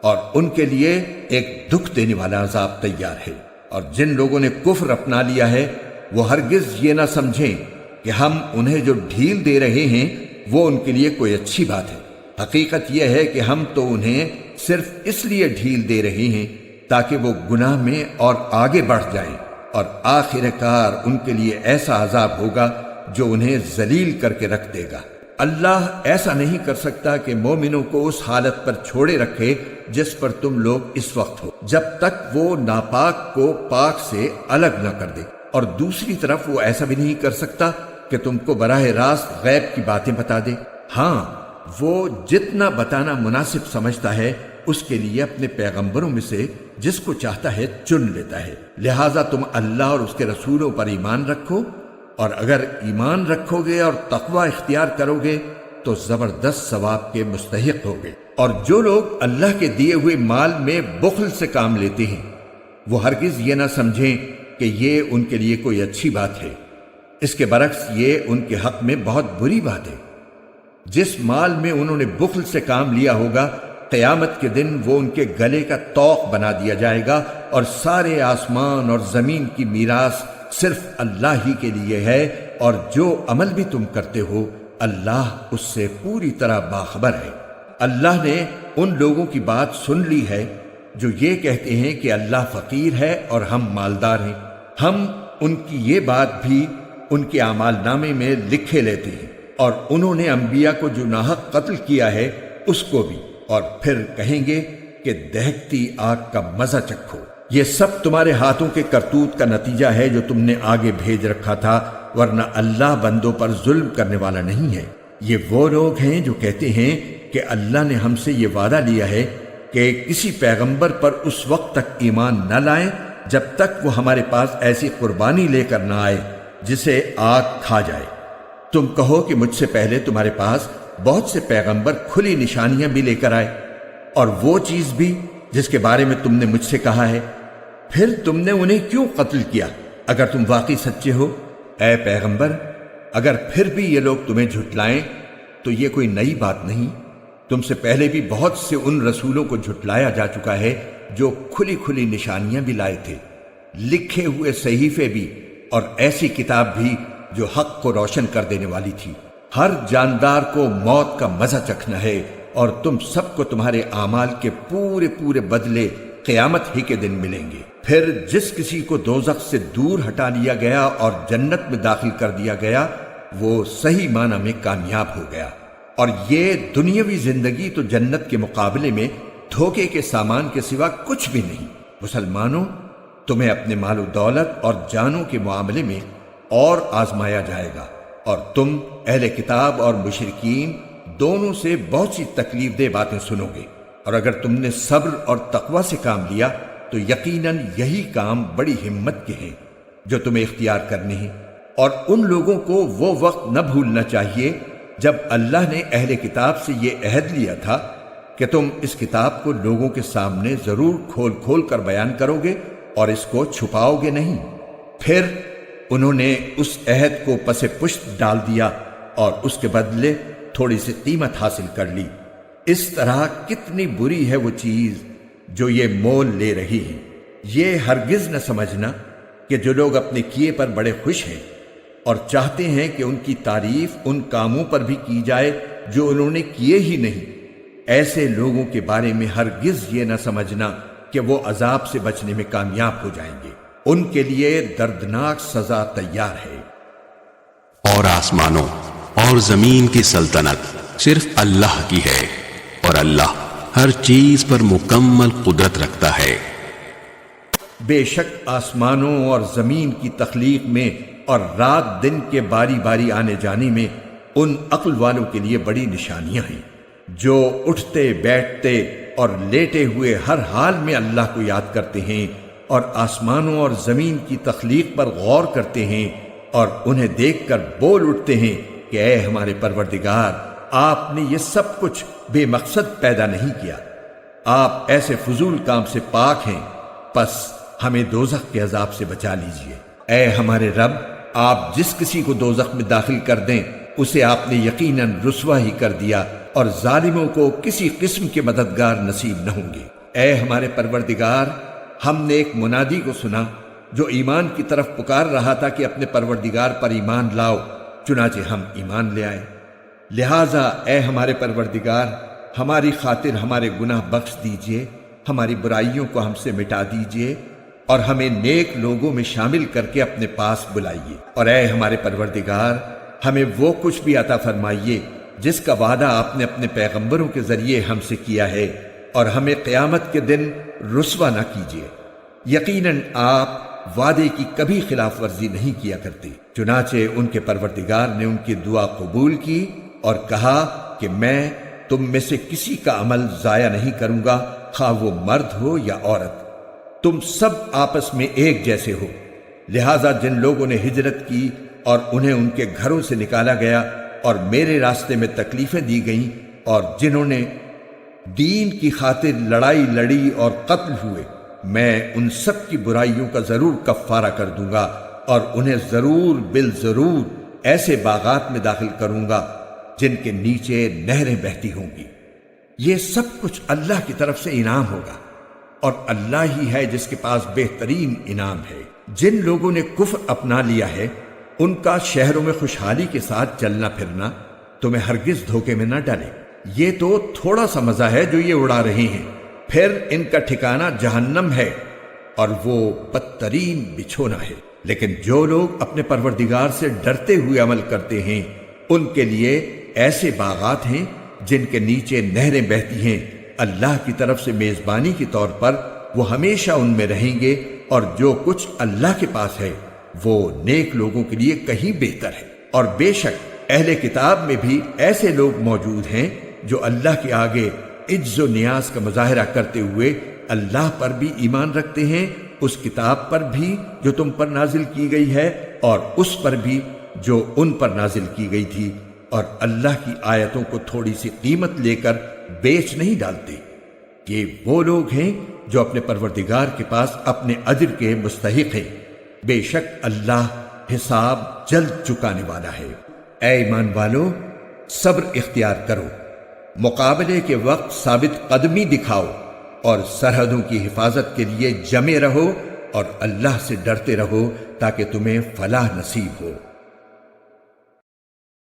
اور ان کے لیے ایک دکھ دینے والا عذاب تیار ہے۔ اور جن لوگوں نے کفر اپنا لیا ہے وہ ہرگز یہ نہ سمجھیں کہ ہم انہیں جو ڈھیل دے رہے ہیں وہ ان کے لیے کوئی اچھی بات ہے۔ حقیقت یہ ہے کہ ہم تو انہیں صرف اس لیے ڈھیل دے رہے ہیں تاکہ وہ گناہ میں اور آگے بڑھ جائیں، اور آخر کار ان کے لیے ایسا عذاب ہوگا جو انہیں ذلیل کر کے رکھ دے گا۔ اللہ ایسا نہیں کر سکتا کہ مومنوں کو اس حالت پر چھوڑے رکھے جس پر تم لوگ اس وقت ہو، جب تک وہ ناپاک کو پاک سے الگ نہ کر دے، اور دوسری طرف وہ ایسا بھی نہیں کر سکتا کہ تم کو براہ راست غیب کی باتیں بتا دے۔ ہاں، وہ جتنا بتانا مناسب سمجھتا ہے اس کے لیے اپنے پیغمبروں میں سے جس کو چاہتا ہے چن لیتا ہے۔ لہٰذا تم اللہ اور اس کے رسولوں پر ایمان رکھو، اور اگر ایمان رکھو گے اور تقوی اختیار کرو گے تو زبردست ثواب کے مستحق ہوگے۔ اور جو لوگ اللہ کے دیے ہوئے مال میں بخل سے کام لیتے ہیں وہ ہرگز یہ نہ سمجھیں کہ یہ ان کے لیے کوئی اچھی بات ہے، اس کے برعکس یہ ان کے حق میں بہت بری بات ہے۔ جس مال میں انہوں نے بخل سے کام لیا ہوگا، قیامت کے دن وہ ان کے گلے کا طوق بنا دیا جائے گا، اور سارے آسمان اور زمین کی میراث صرف اللہ ہی کے لیے ہے، اور جو عمل بھی تم کرتے ہو اللہ اس سے پوری طرح باخبر ہے۔ اللہ نے ان لوگوں کی بات سن لی ہے جو یہ کہتے ہیں کہ اللہ فقیر ہے اور ہم مالدار ہیں۔ ہم ان کی یہ بات بھی ان کے اعمال نامے میں لکھے لیتے ہیں، اور انہوں نے انبیاء کو جو ناحق قتل کیا ہے اس کو بھی، اور پھر کہیں گے کہ دہکتی آگ کا مزہ چکھو۔ یہ سب تمہارے ہاتھوں کے کرتوت کا نتیجہ ہے جو تم نے آگے بھیج رکھا تھا، ورنہ اللہ بندوں پر ظلم کرنے والا نہیں ہے۔ یہ وہ لوگ ہیں جو کہتے ہیں کہ اللہ نے ہم سے یہ وعدہ لیا ہے کہ کسی پیغمبر پر اس وقت تک ایمان نہ لائیں جب تک وہ ہمارے پاس ایسی قربانی لے کر نہ آئے جسے آگ کھا جائے۔ تم کہو کہ مجھ سے پہلے تمہارے پاس بہت سے پیغمبر کھلی نشانیاں بھی لے کر آئے، اور وہ چیز بھی جس کے بارے میں تم نے مجھ سے کہا ہے، پھر تم نے انہیں کیوں قتل کیا اگر تم واقعی سچے ہو؟ اے پیغمبر، اگر پھر بھی یہ لوگ تمہیں جھٹلائیں تو یہ کوئی نئی بات نہیں، تم سے پہلے بھی بہت سے ان رسولوں کو جھٹلایا جا چکا ہے جو کھلی کھلی نشانیاں بھی لائے تھے، لکھے ہوئے صحیفے بھی، اور ایسی کتاب بھی جو حق کو روشن کر دینے والی تھی۔ ہر جاندار کو موت کا مزہ چکھنا ہے، اور تم سب کو تمہارے اعمال کے پورے پورے بدلے قیامت ہی کے دن ملیں گے۔ پھر جس کسی کو دوزخ سے دور ہٹا لیا گیا اور جنت میں داخل کر دیا گیا وہ صحیح معنی میں کامیاب ہو گیا، اور یہ دنیاوی زندگی تو جنت کے مقابلے میں دھوکے کے سامان کے سوا کچھ بھی نہیں۔ مسلمانوں، تمہیں اپنے مال و دولت اور جانوں کے معاملے میں اور آزمایا جائے گا، اور تم اہل کتاب اور مشرکین دونوں سے بہت سی تکلیف دہ باتیں سنو گے، اور اگر تم نے صبر اور تقوی سے کام لیا تو یقیناً یہی کام بڑی ہمت کے ہیں جو تمہیں اختیار کرنے ہیں۔ اور ان لوگوں کو وہ وقت نہ بھولنا چاہیے جب اللہ نے اہل کتاب سے یہ عہد لیا تھا کہ تم اس کتاب کو لوگوں کے سامنے ضرور کھول کھول کر بیان کرو گے اور اس کو چھپاؤ گے نہیں۔ پھر انہوں نے اس عہد کو پس پشت ڈال دیا اور اس کے بدلے تھوڑی سی قیمت حاصل کر لی۔ اس طرح کتنی بری ہے وہ چیز جو یہ مول لے رہی ہے۔ یہ ہرگز نہ سمجھنا کہ جو لوگ اپنے کیے پر بڑے خوش ہیں اور چاہتے ہیں کہ ان کی تعریف ان کاموں پر بھی کی جائے جو انہوں نے کیے ہی نہیں، ایسے لوگوں کے بارے میں ہرگز یہ نہ سمجھنا کہ وہ عذاب سے بچنے میں کامیاب ہو جائیں گے، ان کے لیے دردناک سزا تیار ہے۔
اور آسمانوں اور زمین کی سلطنت صرف اللہ کی ہے، اور اللہ ہر چیز پر مکمل قدرت رکھتا ہے۔
بے شک آسمانوں اور زمین کی تخلیق میں اور رات دن کے باری باری آنے جانے میں ان عقل والوں کے لیے بڑی نشانیاں ہیں جو اٹھتے بیٹھتے اور لیٹے ہوئے ہر حال میں اللہ کو یاد کرتے ہیں، اور آسمانوں اور زمین کی تخلیق پر غور کرتے ہیں، اور انہیں دیکھ کر بول اٹھتے ہیں کہ اے ہمارے پروردگار، آپ نے یہ سب کچھ بے مقصد پیدا نہیں کیا، آپ ایسے فضول کام سے پاک ہیں، پس ہمیں دوزخ کے عذاب سے بچا لیجئے۔ اے ہمارے رب، آپ جس کسی کو دوزخ میں داخل کر دیں اسے آپ نے یقیناً رسوا ہی کر دیا، اور ظالموں کو کسی قسم کے مددگار نصیب نہ ہوں گے۔ اے ہمارے پروردگار، ہم نے ایک منادی کو سنا جو ایمان کی طرف پکار رہا تھا کہ اپنے پروردگار پر ایمان لاؤ، چنانچہ ہم ایمان لے آئے۔ لہٰذا اے ہمارے پروردگار، ہماری خاطر ہمارے گناہ بخش دیجئے، ہماری برائیوں کو ہم سے مٹا دیجئے اور ہمیں نیک لوگوں میں شامل کر کے اپنے پاس بلائیے۔ اور اے ہمارے پروردگار، ہمیں وہ کچھ بھی عطا فرمائیے جس کا وعدہ آپ نے اپنے پیغمبروں کے ذریعے ہم سے کیا ہے، اور ہمیں قیامت کے دن رسوا نہ کیجیے۔ یقیناً آپ وعدے کی کبھی خلاف ورزی نہیں کیا کرتے۔ چنانچہ ان کے پروردگار نے ان کی دعا قبول کی اور کہا کہ میں تم میں سے کسی کا عمل ضائع نہیں کروں گا، خواہ وہ مرد ہو یا عورت، تم سب آپس میں ایک جیسے ہو۔ لہٰذا جن لوگوں نے ہجرت کی اور انہیں ان کے گھروں سے نکالا گیا اور میرے راستے میں تکلیفیں دی گئیں، اور جنہوں نے دین کی خاطر لڑائی لڑی اور قتل ہوئے، میں ان سب کی برائیوں کا ضرور کفارہ کر دوں گا اور انہیں ضرور بالضرور ایسے باغات میں داخل کروں گا جن کے نیچے نہریں بہتی ہوں گی۔ یہ سب کچھ اللہ کی طرف سے انعام ہوگا، اور اللہ ہی ہے جس کے پاس بہترین انعام ہے۔ جن لوگوں نے کفر اپنا لیا ہے، ان کا شہروں میں خوشحالی کے ساتھ چلنا پھرنا تمہیں ہرگز دھوکے میں نہ ڈالے۔ یہ تو تھوڑا سا مزہ ہے جو یہ اڑا رہے ہیں، پھر ان کا ٹھکانہ جہنم ہے اور وہ بدترین بچھونا ہے۔ لیکن جو لوگ اپنے پروردگار سے ڈرتے ہوئے عمل کرتے ہیں، ان کے لیے ایسے باغات ہیں جن کے نیچے نہریں بہتی ہیں، اللہ کی طرف سے میزبانی کے طور پر وہ ہمیشہ ان میں رہیں گے، اور جو کچھ اللہ کے پاس ہے وہ نیک لوگوں کے لیے کہیں بہتر ہے۔ اور بے شک اہل کتاب میں بھی ایسے لوگ موجود ہیں جو اللہ کے آگے عجز و نیاز کا مظاہرہ کرتے ہوئے اللہ پر بھی ایمان رکھتے ہیں، اس کتاب پر بھی جو تم پر نازل کی گئی ہے، اور اس پر بھی جو ان پر نازل کی گئی تھی، اور اللہ کی آیتوں کو تھوڑی سی قیمت لے کر بیچ نہیں ڈالتے۔ یہ وہ لوگ ہیں جو اپنے پروردگار کے پاس اپنے اجر کے مستحق ہیں۔ بے شک اللہ حساب جلد چکانے والا ہے۔ اے ایمان والو، صبر اختیار کرو، مقابلے کے وقت ثابت قدمی دکھاؤ، اور سرحدوں کی حفاظت کے لیے جمے رہو، اور اللہ سے ڈرتے رہو تاکہ تمہیں فلاح نصیب ہو۔